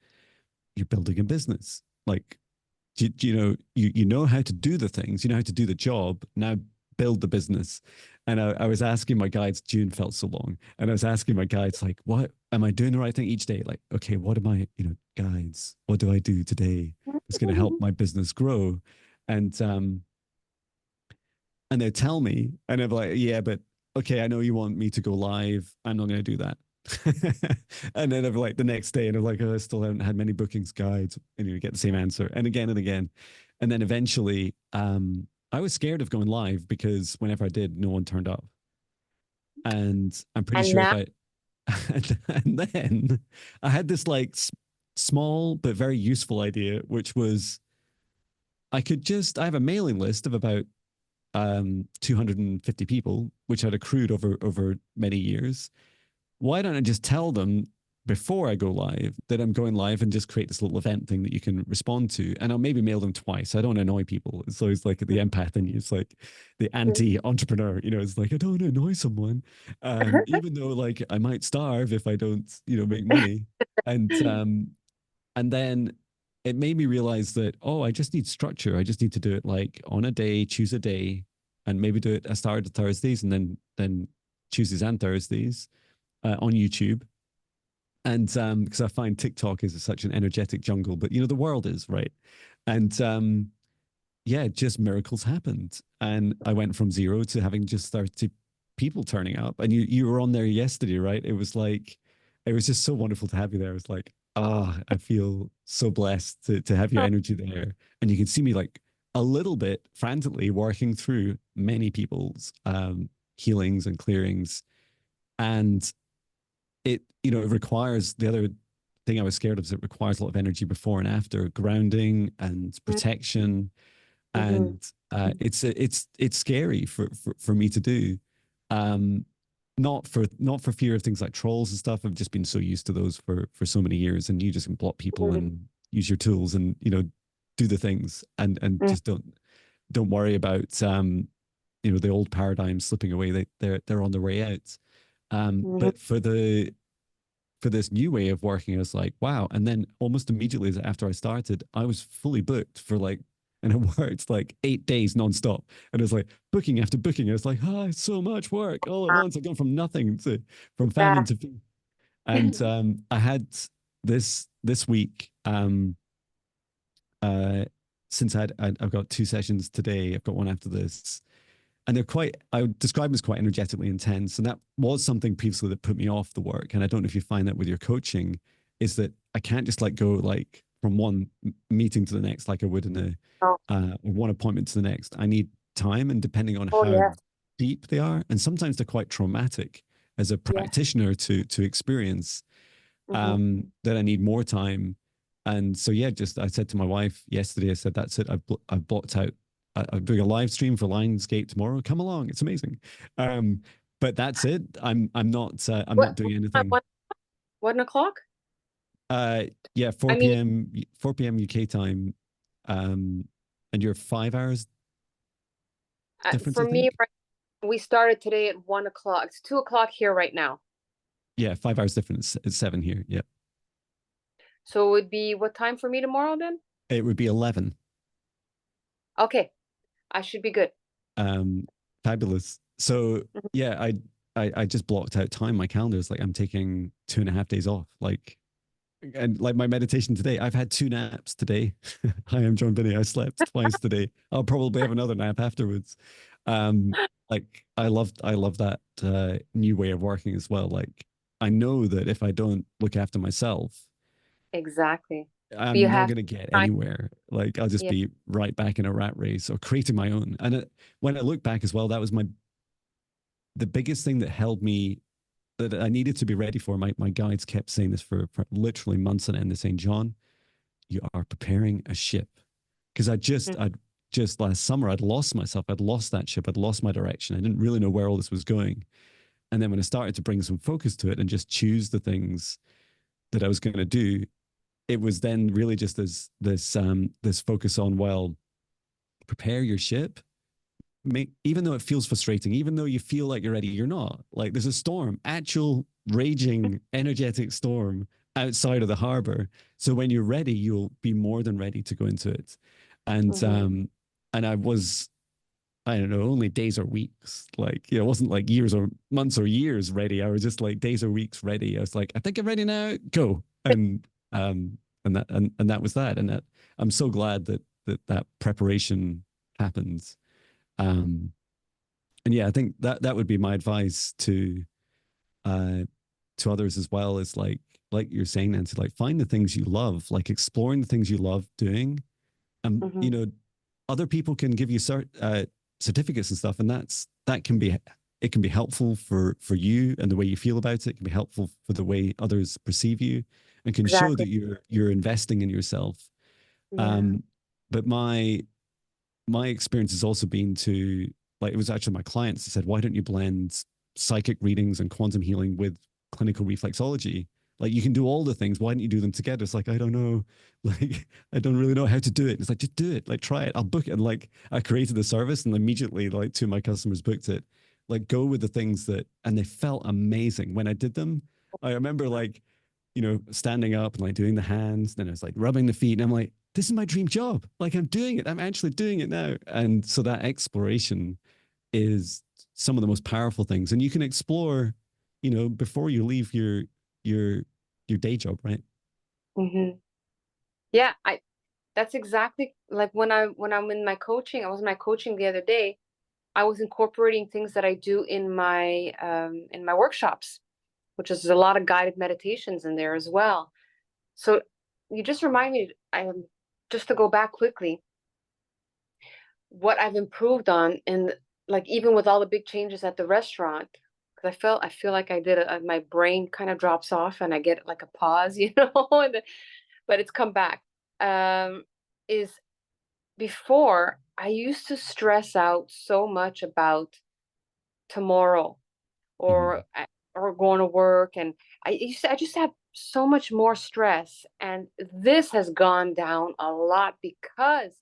S2: you're building a business. Like, you know how to do the things, you know how to do the job. Now build the business. And I was asking my guides, June felt so long. And I was asking my guides, like, what am I doing the right thing each day? Like, okay, what am I, guides, what do I do today that's going to help my business grow? And and they tell me, and I'm like, yeah, but okay, I know you want me to go live. I'm not going to do that. And then I'm like the next day, and I'm like, oh, I still haven't had many bookings, guides, and you get the same answer, and again and again. And then eventually, I was scared of going live because whenever I did, no one turned up. And I'm pretty
S1: And
S2: sure if
S1: now,
S2: I, and then I had this like small but very useful idea, which was I have a mailing list of about 250 people, which I'd accrued over many years. Why don't I just tell them before I go live that I'm going live, and just create this little event thing that you can respond to? And I'll maybe mail them twice. I don't annoy people. It's always like the empath in you. It's like the anti-entrepreneur, it's like, I don't want to annoy someone. Even though, like, I might starve if I don't, make money. And and then it made me realize that, oh, I just need structure. I just need to do it like on a day, choose a day, and maybe do it. I started Thursdays, and then Tuesdays and Thursdays on YouTube. And because I find TikTok is such an energetic jungle, but the world is, right. And yeah, just miracles happened, and I went from zero to having just 30 people turning up. And you were on there yesterday, right? It was just so wonderful to have you there. It was like, I feel so blessed to have your energy there, and you can see me like a little bit frantically working through many people's healings and clearings. And it requires, the other thing I was scared of is it requires a lot of energy before and after, grounding and protection.
S1: Mm-hmm.
S2: and it's scary for me to do. Um, not for fear of things like trolls and stuff. I've just been so used to those for so many years, and you just can block people
S1: Mm-hmm.
S2: and use your tools and do the things and just don't worry about the old paradigm slipping away. They're on their way out.
S1: Mm-hmm.
S2: But for this new way of working, I was like, wow. And then almost immediately after I started, I was fully booked for like, and it worked like 8 days nonstop. And it was like booking after booking. I was like, oh, it's so much work all at once. I've gone from nothing to from famine
S1: Yeah.
S2: to food. And I had this week, uh, since I've got 2 sessions today, I've got one after this, and I would describe them as quite energetically intense. And that was something previously that put me off the work. And I don't know if you find that with your coaching, is that I can't just like go like from one meeting to the next like I would in
S1: Oh,
S2: one appointment to the next. I need time, and depending on
S1: oh
S2: how
S1: yes.
S2: deep they are, and sometimes they're quite traumatic as a
S1: Yes.
S2: practitioner to experience,
S1: Mm-hmm.
S2: that I need more time. And so, yeah, just I said to my wife yesterday, I said, that's it. I've blocked out. I'm doing a live stream for Lionsgate tomorrow. Come along, it's amazing. Um, but that's it. I'm not doing
S1: Time?
S2: anything.
S1: 1 o'clock?
S2: Uh, yeah,
S1: I
S2: 4
S1: mean,
S2: p.m. 4 p.m. UK time. Um, and you're 5 hours difference,
S1: for
S2: I
S1: me,
S2: think.
S1: right, we started today at 1 o'clock. It's 2 o'clock here right now.
S2: Yeah, 5 hours difference. It's 7 here. Yeah,
S1: So it would be what time for me tomorrow then?
S2: it would be 11.
S1: Okay, I should be good.
S2: Um, Fabulous. So
S1: Mhm.
S2: yeah, I just blocked out time. My calendar is like I'm taking 2.5 days off. Like, and like my meditation today, I've had 2 naps today. Hi, I'm Jon Binnie. I slept twice today. I'll probably have another nap afterwards. Like I love that new way of working as well. Like I know that if I don't look after myself,
S1: Exactly. But you
S2: I'm not
S1: have
S2: going to get
S1: time.
S2: anywhere. Like I'll just
S1: Yeah.
S2: be right back in a rat race or creating my own. And when I look back as well, that was the biggest thing that held me, that I needed to be ready for. My guides kept saying this for literally months on end. They're saying, John, you are preparing a ship. Because I'd just last summer, I'd lost myself. I'd lost that ship. I'd lost my direction. I didn't really know where all this was going. And then when I started to bring some focus to it and just choose the things that I was going to do, it was then really just this focus on, well, prepare your ship. Even though it feels frustrating, even though you feel like you're ready, you're not. Like there's a storm, actual raging energetic storm outside of the harbor. So when you're ready, you'll be more than ready to go into it. And
S1: Mm-hmm.
S2: I was, I don't know, only days or weeks. Like, it wasn't like years or months or years ready. I was just like days or weeks ready. I was like, I think I'm ready now. Go. Um and that was that. And that I'm so glad that preparation happened. Um and yeah, I think that would be my advice uh to others as well, is like you're saying, Nancy, like find the things you love, like exploring the things you love doing.
S1: Mm-hmm.
S2: Other people can give you certificates and stuff, and that can be, it can be helpful for you and the way you feel about it. It can be helpful for the way others perceive you, and can show
S1: Exactly.
S2: that you're investing in yourself.
S1: Yeah.
S2: Um, but my experience has also been to, like, it was actually my clients that said, why don't you blend psychic readings and quantum healing with clinical reflexology? Like, you can do all the things. Why don't you do them together? It's like, I don't know. Like, I don't really know how to do it. It's like, just do it. Like, try it. I'll book it. And like, I created the service, and immediately, like, two of my customers booked it. Like, go with the things and they felt amazing when I did them. I remember, like, standing up and like doing the hands, then I was like rubbing the feet, and I'm like, this is my dream job. Like, I'm doing it. I'm actually doing it now. And so that exploration is some of the most powerful things. And you can explore, before you leave your your day job, right?
S1: Mm-hmm. Yeah, that's exactly like when I'm in my coaching. I was in my coaching the other day. I was incorporating things that I do in my workshops, which is a lot of guided meditations in there as well. So you just remind me, just to go back quickly, what I've improved on, and like even with all the big changes at the restaurant, because I feel like my brain kind of drops off and I get like a pause, and but it's come back. Is before I used to stress out so much about tomorrow
S2: Mm-hmm.
S1: or or going to work, and I just have so much more stress, and this has gone down a lot because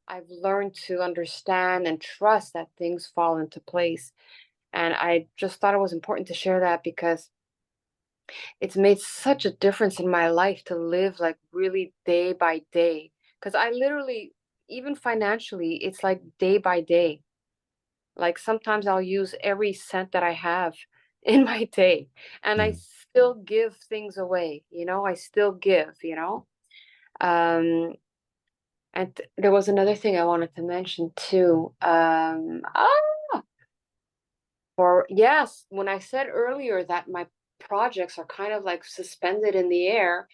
S1: I've learned to understand and trust that things fall into place. And I just thought it was important to share that because it's made such a difference in my life to live like really day by day. Because I literally, even financially, it's like day by day. Like sometimes I'll use every cent that I have in my day, and I
S2: Yeah.
S1: still give things away, I still give. Um, and there was another thing I wanted to mention too. Or yes, when I said earlier that my projects are kind of like suspended in the air,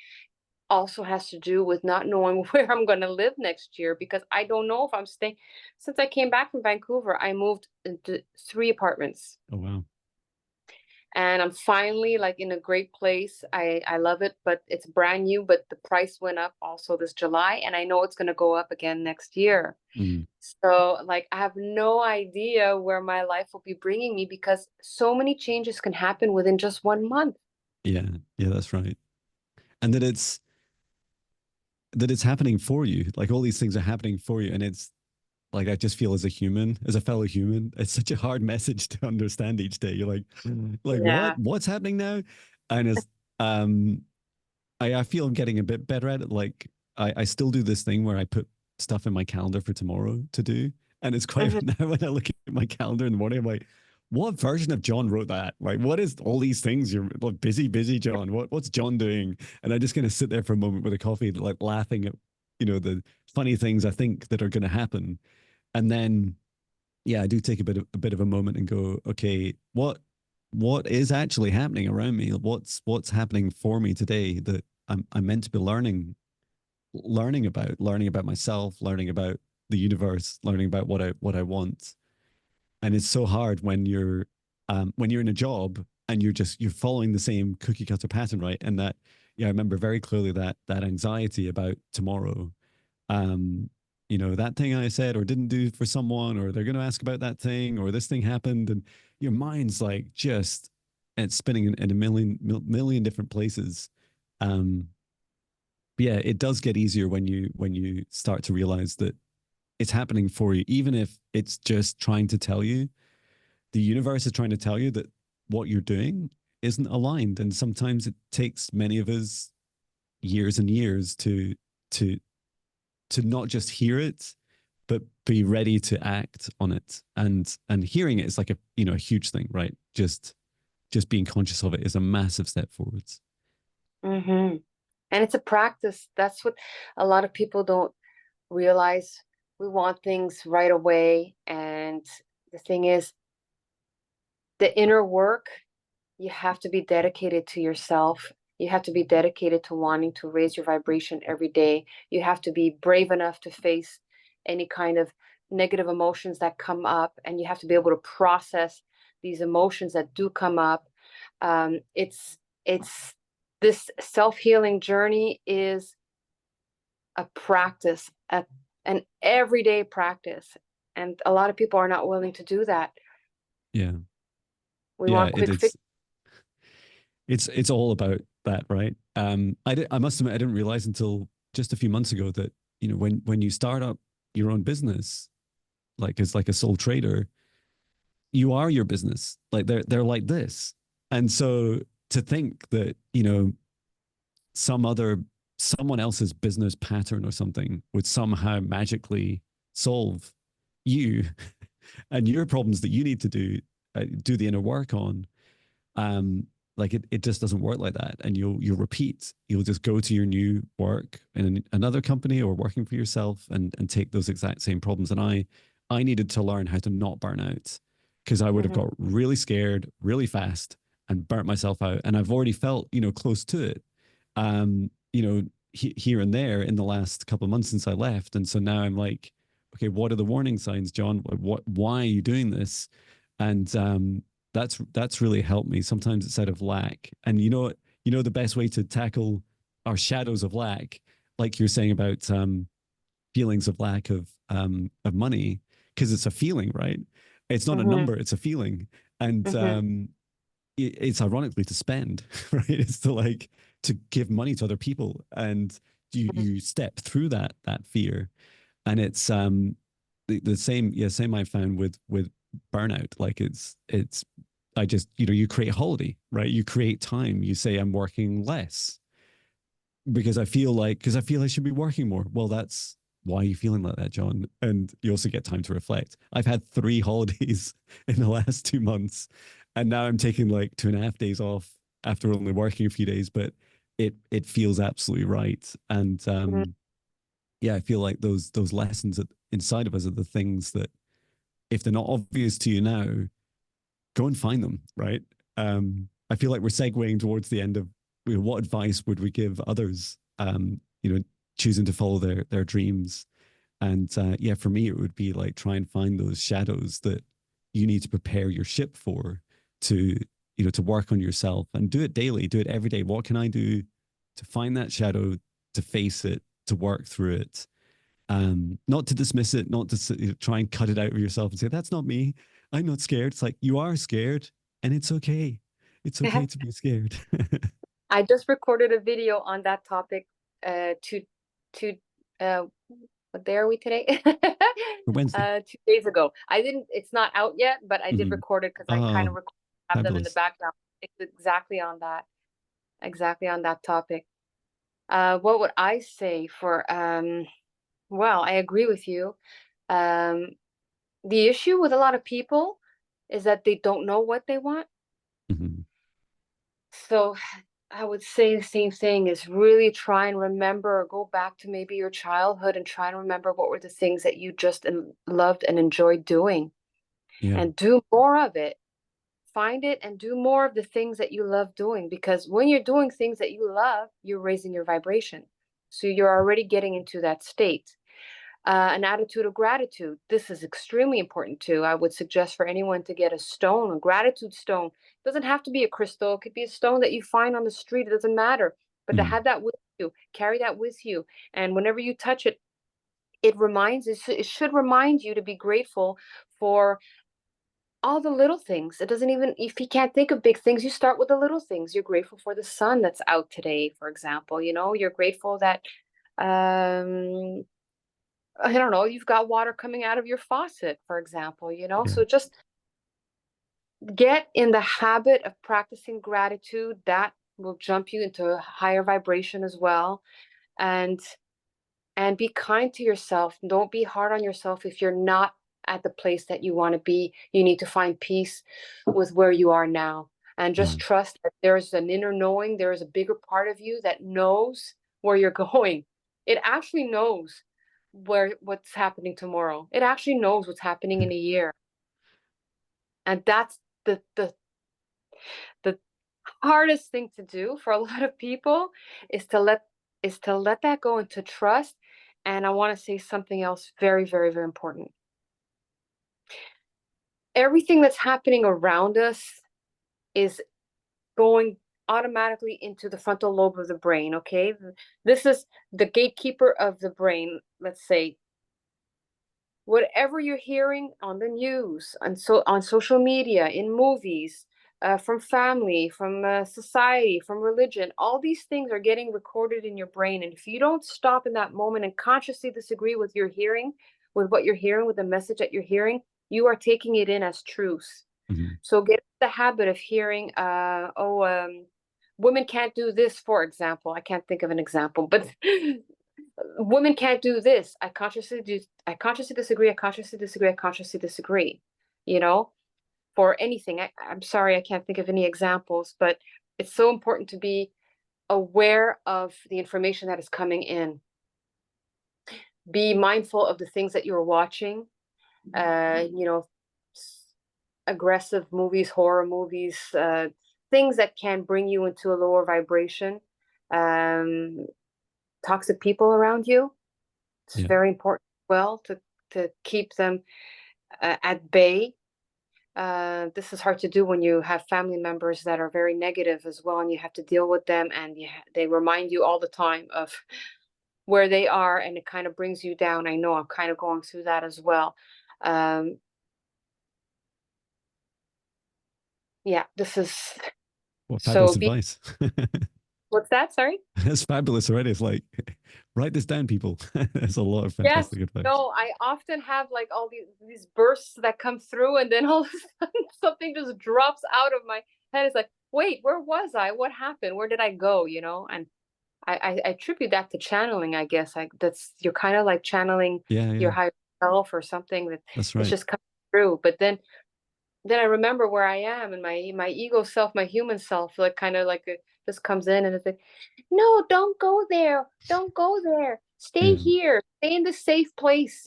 S1: also has to do with not knowing where I'm going to live next year because I don't know if I'm staying. Since I came back from Vancouver, I moved into 3 apartments.
S2: Oh wow.
S1: And I'm finally like in a great place. I love it, but it's brand new, but the price went up also this July, and I know it's going to go up again next year.
S2: Mm.
S1: So like I have no idea where my life will be bringing me because so many changes can happen within just 1 month.
S2: Yeah. Yeah, that's right. And that it's happening for you. Like all these things are happening for you. And it's like I just feel as a human, as a fellow human, it's such a hard message to understand each day. You're like what?
S1: Yeah.
S2: What's happening now? And it's um I feel I'm getting a bit better at it. Like I still do this thing where I put stuff in my calendar for tomorrow to do. And it's quite
S1: Mhm.
S2: now when I look at my calendar in the morning, I'm like, what version of John wrote that? Like, what is all these things? You're like, busy John. What's John doing? And I just kind of sit there for a moment with a coffee, like laughing at, the funny things I think that are going to happen. And then, yeah, I do take a bit of a moment and go, okay, what is actually happening around me? What's happening for me today that I'm meant to be learning about myself, learning about the universe, learning about what I want. And it's so hard when you're in a job and you're following the same cookie cutter pattern, right? And that, yeah, I remember very clearly that anxiety about tomorrow. um that thing I said or didn't do for someone, or they're going to ask about that thing, or this thing happened, and your mind's like just, it's spinning in a million different places. um but yeah, it does get easier when you start to realize that it's happening for you, even if it's just trying to tell you, the universe is trying to tell you that what you're doing isn't aligned. And sometimes it takes many of us years and years to to not just hear it, but be ready to act on it. And hearing it is like a huge thing, right? Just being conscious of it is a massive step forwards.
S1: Hmm. And it's a practice. That's what a lot of people don't realize. We want things right away. And the thing is, the inner work, you have to be dedicated to yourself. You have to be dedicated to wanting to raise your vibration every day. You have to be brave enough to face any kind of negative emotions that come up, and you have to be able to process these emotions that do come up. It's this self-healing journey is a practice, an everyday practice, and a lot of people are not willing to do that.
S2: Yeah.
S1: We
S2: Yeah.
S1: want
S2: It,
S1: quick fix.
S2: it's it's all about that, right? I must admit, I didn't realize until just a few months ago that, when you start up your own business, like as like a sole trader, you are your business. Like they're like this. And so to think that, someone else's business pattern or something would somehow magically solve you and your problems that you need to do the inner work on. Like it just doesn't work like that. And you'll repeat, you'll just go to your new work in another company or working for yourself, and take those exact same problems. And I needed to learn how to not burn out, because I would have
S1: Mhm,
S2: got really scared really fast and burnt myself out. And I've already felt, close to it, um, here and there in the last couple of months since I left. And so now I'm like, okay, what are the warning signs, John? Why are you doing this? And that's really helped me. Sometimes it's out of lack. And the best way to tackle our shadows of lack, like you're saying about feelings of lack of of money, because it's a feeling, right? It's not a
S1: Mm-hmm.
S2: number, it's a feeling. And
S1: Mm-hmm.
S2: it's ironically to spend, right? It's to like to give money to other people, and you step through that fear, and it's the same, yeah, same I found with burnout. Like it's I just, you create holiday, right? You create time. You say I'm working less because I feel I should be working more. Well, that's why are you feeling like that, John? And you also get time to reflect. I've had 3 holidays in the last 2 months, and now I'm taking like 2.5 days off after only working a few days, but it feels absolutely right. And
S1: Mm-hmm.
S2: yeah, I feel like those lessons inside of us are the things that, if they're not obvious to you now, go and find them, right? I feel like we're segueing towards the end of, what advice would we give others, choosing to follow their dreams. And yeah, for me, it would be like try and find those shadows that you need to prepare your ship for, to, to work on yourself, and do it daily, do it every day. What can I do to find that shadow, to face it, to work through it? Not to dismiss it, not to try and cut it out of yourself and say, that's not me. I'm not scared. It's like, you are scared, and it's okay. It's okay to be scared.
S1: I just recorded a video on that topic two uh what day are we today?
S2: Wednesday.
S1: 2 days ago. I didn't, it's not out yet, but I did
S2: Mm-hmm.
S1: record it because I kind
S2: Oh,
S1: of have them in the
S2: fabulous.
S1: background. It's exactly on that topic. What would I say for well, I agree with you. Um the issue with a lot of people is that they don't know what they want.
S2: Mm-hmm.
S1: So I would say the same thing, is really try and remember, or go back to maybe your childhood and try and remember what were the things that you just loved and enjoyed doing,
S2: Yeah.
S1: and do more of it. Find it and do more of the things that you love doing, because when you're doing things that you love, you're raising your vibration. So you're already getting into that state. An attitude of gratitude. This is extremely important too. I would suggest for anyone to get a stone, a gratitude stone. It doesn't have to be a crystal. It could be a stone that you find on the street. It doesn't matter. But to
S2: Mm.
S1: have that with you, carry that with you. And whenever you touch it, it should remind you to be grateful for all the little things. It doesn't even, if you can't think of big things, you start with the little things. You're grateful for the sun that's out today, for example. You're grateful that um I don't know, you've got water coming out of your faucet, for example.
S2: Yeah.
S1: So just get in the habit of practicing gratitude. That will jump you into a higher vibration as well. And be kind to yourself. Don't be hard on yourself if you're not at the place that you want to be. You need to find peace with where you are now. And
S2: Yeah.
S1: just trust that there's an inner knowing, there is a bigger part of you that knows where you're going. It actually knows what's happening tomorrow. It actually knows what's happening in a year. And that's the hardest thing to do for a lot of people, is to let that go and to trust. And I want to say something else very, very, very important. Everything that's happening around us is going automatically into the frontal lobe of the brain, okay? This is the gatekeeper of the brain, let's say. Whatever you're hearing on the news, on social media, in movies, from family, from society, from religion, all these things are getting recorded in your brain. And if you don't stop in that moment and consciously disagree with what you're hearing, with the message that you're hearing, you are taking it in as truth.
S2: Mm-hmm.
S1: So get the habit of hearing, women can't do this, for example. I can't think of an example, but women can't do this. I consciously disagree. I consciously disagree. I consciously disagree. You know, for anything. I'm sorry, I can't think of any examples, but it's so important to be aware of the information that is coming in. Be mindful of the things that you're watching. You know, aggressive movies, horror movies, things that can bring you into a lower vibration. Toxic people around you. It's
S2: Yeah.
S1: very important as well to keep them at bay. This is hard to do when you have family members that are very negative as well, and you have to deal with them, and they remind you all the time of where they are, and it kind of brings you down. I know I'm kind of going through that as well. Um, yeah, this is
S2: What
S1: so
S2: fabulous
S1: be
S2: advice.
S1: what's that? Sorry?
S2: That's fabulous already. It's like, write this down, people. There's a lot of
S1: Yes.
S2: fantastic advice.
S1: No, I often have like all these bursts that come through, and then all of a sudden something just drops out of my head. It's like, wait, where was I? What happened? Where did I go? And I attribute that to channeling, I guess. Like that's you're kind of like channeling
S2: Yeah,
S1: your
S2: yeah,
S1: higher self or something that
S2: that's
S1: it's
S2: right.
S1: just coming through. But then I remember where I am, and my ego self, my human self, like kind of like it just comes in and it's like, no, don't go there. Don't go there. Stay
S2: Yeah,
S1: here. Stay in the safe place.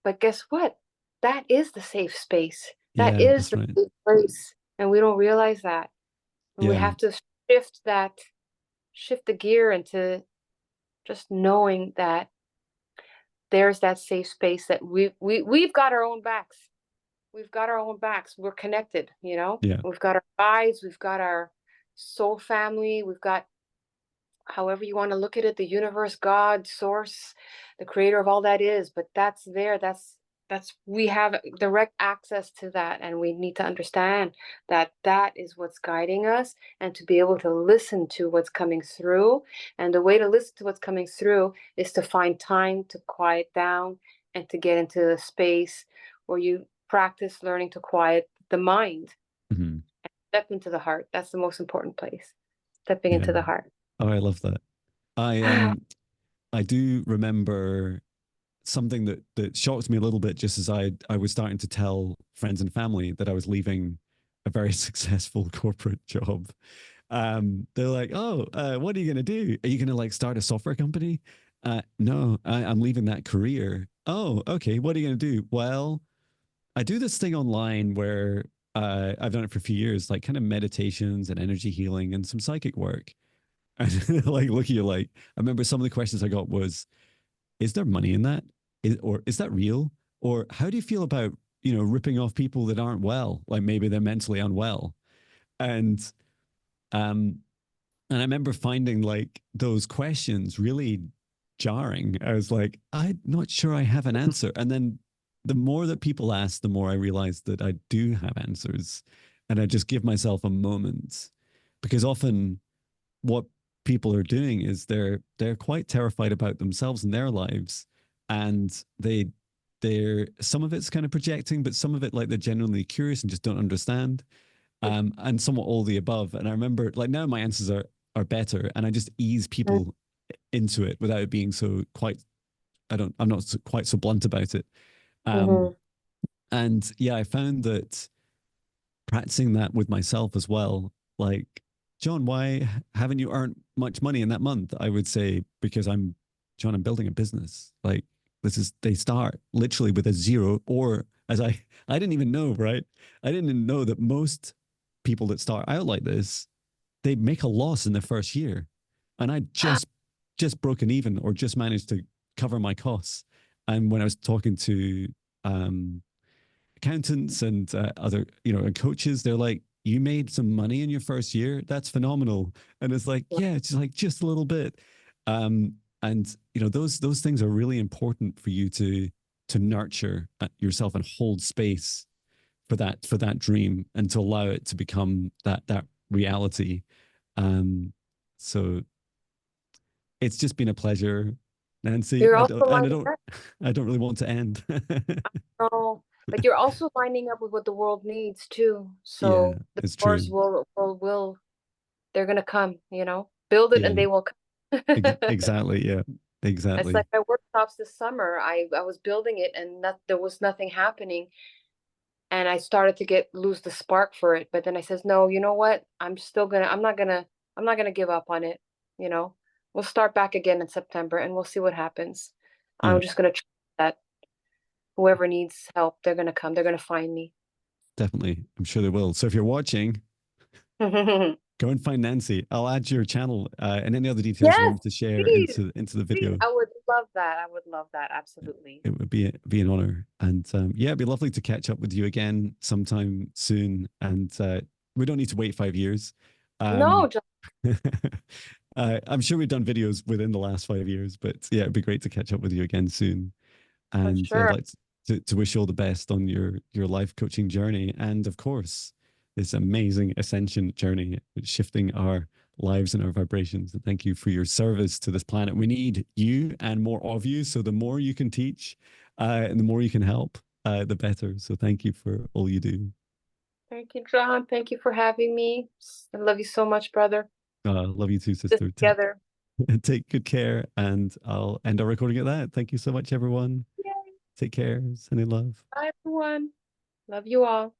S1: But guess what? That is the safe space. That
S2: yeah,
S1: is
S2: that's
S1: the
S2: right.
S1: safe place. And we don't realize that. And we
S2: Yeah,
S1: have to shift that, shift the gear into just knowing that there's that safe space that we've got our own backs. We've got our own backs. We're connected.
S2: yeah.
S1: We've got our guides, we've got our soul family, we've got however you want to look at it, the universe, God, source, the creator of all that is, but that's there. That's we have direct access to that, and we need to understand that that is what's guiding us, and to be able to listen to what's coming through. And the way to listen to what's coming through is to find time to quiet down and to get into a space where you practice learning to quiet the mind,
S2: Hmm.
S1: step into the heart. That's the most important place, stepping
S2: Yeah.
S1: into the heart.
S2: Oh, I love that. I I do remember something that shocked me a little bit just as I was starting to tell friends and family that I was leaving a very successful corporate job. They're like, "Oh, what are you gonna do? Are you gonna like start a software company?" No, I'm leaving that career. Oh, okay. What are you gonna do? Well, I do this thing online where I've done it for a few years, like kind of meditations and energy healing and some psychic work. And like, look at you, like, I remember some of the questions I got was, is there money in that? Or is that real? Or how do you feel about, ripping off people that aren't well? Like maybe they're mentally unwell. And, um, and I remember finding like those questions really jarring. I was like, I'm not sure I have an answer. And then the more that people ask, the more I realized that I do have answers. And I just give myself a moment because often what people are doing is they're quite terrified about themselves and their lives, and they're some of it's kind of projecting, but some of it like they're genuinely curious and just don't understand, and somewhat all the above. And I remember like now my answers are better, and I just ease people into it without it being so quite. I'm not quite so blunt about it. Um,
S1: Mm-hmm.
S2: and yeah, I found that practicing that with myself as well. Like, John, why haven't you earned much money in that month? I would say, because John, I'm building a business. Like, they start literally with a zero, or I didn't even know, right? I didn't even know that most people that start out like this, they make a loss in their first year. And I just broken even or just managed to cover my costs. And when I was talking to, um, accountants and other, and coaches, they're like, you made some money in your first year. That's phenomenal. And it's like, yeah, it's like just a little bit. And those things are really important for you to nurture yourself and hold space for that dream and to allow it to become that reality. Um, so it's just been a pleasure, Nancy.
S1: You're
S2: I
S1: also
S2: don't and I
S1: lining
S2: don't
S1: up.
S2: I don't really want to end.
S1: Oh, but you're also lining up with what the world needs too.
S2: Yeah,
S1: So the
S2: it's
S1: doors
S2: true.
S1: will they're gonna come. Build it and
S2: Yeah.
S1: they will come.
S2: Exactly. Yeah.
S1: It's
S2: Exactly.
S1: like my workshops this summer. I was building it, and there was nothing happening. And I started to lose the spark for it. But then I says, no, you know what? I'm not gonna give up on it. You know, we'll start back again in September and we'll see what happens.
S2: Yeah,
S1: I'm just gonna trust that whoever needs help, they're gonna come. They're gonna find me.
S2: definitely. I'm sure they will. So if you're watching, go and find Nancy. I'll add your channel and any other details you want
S1: Yes,
S2: me to share
S1: please,
S2: into the
S1: please.
S2: video.
S1: I would love that. I would love that. Absolutely.
S2: It would be an honor. And yeah, it'd be lovely to catch up with you again sometime soon. And we don't need to wait 5 years.
S1: No,
S2: Um,
S1: just
S2: I'm sure we've done videos within the last 5 years, but yeah, it'd be great to catch up with you again soon.
S1: For
S2: And yeah, I'd
S1: sure.
S2: like to wish you all the best on your life coaching journey. And of course, this amazing ascension journey, shifting our lives and our vibrations. And thank you for your service to this planet. We need you and more of you. So the more you can teach and the more you can help, the better. So thank you for all you do.
S1: Thank you, John. Thank you for having me. I love you so much, brother.
S2: Love you too,
S1: This
S2: sister.
S1: together.
S2: Take good care. And I'll end our recording at that. Thank you so much, everyone.
S1: Yay.
S2: Take care. Sending love.
S1: Bye, everyone. Love you all.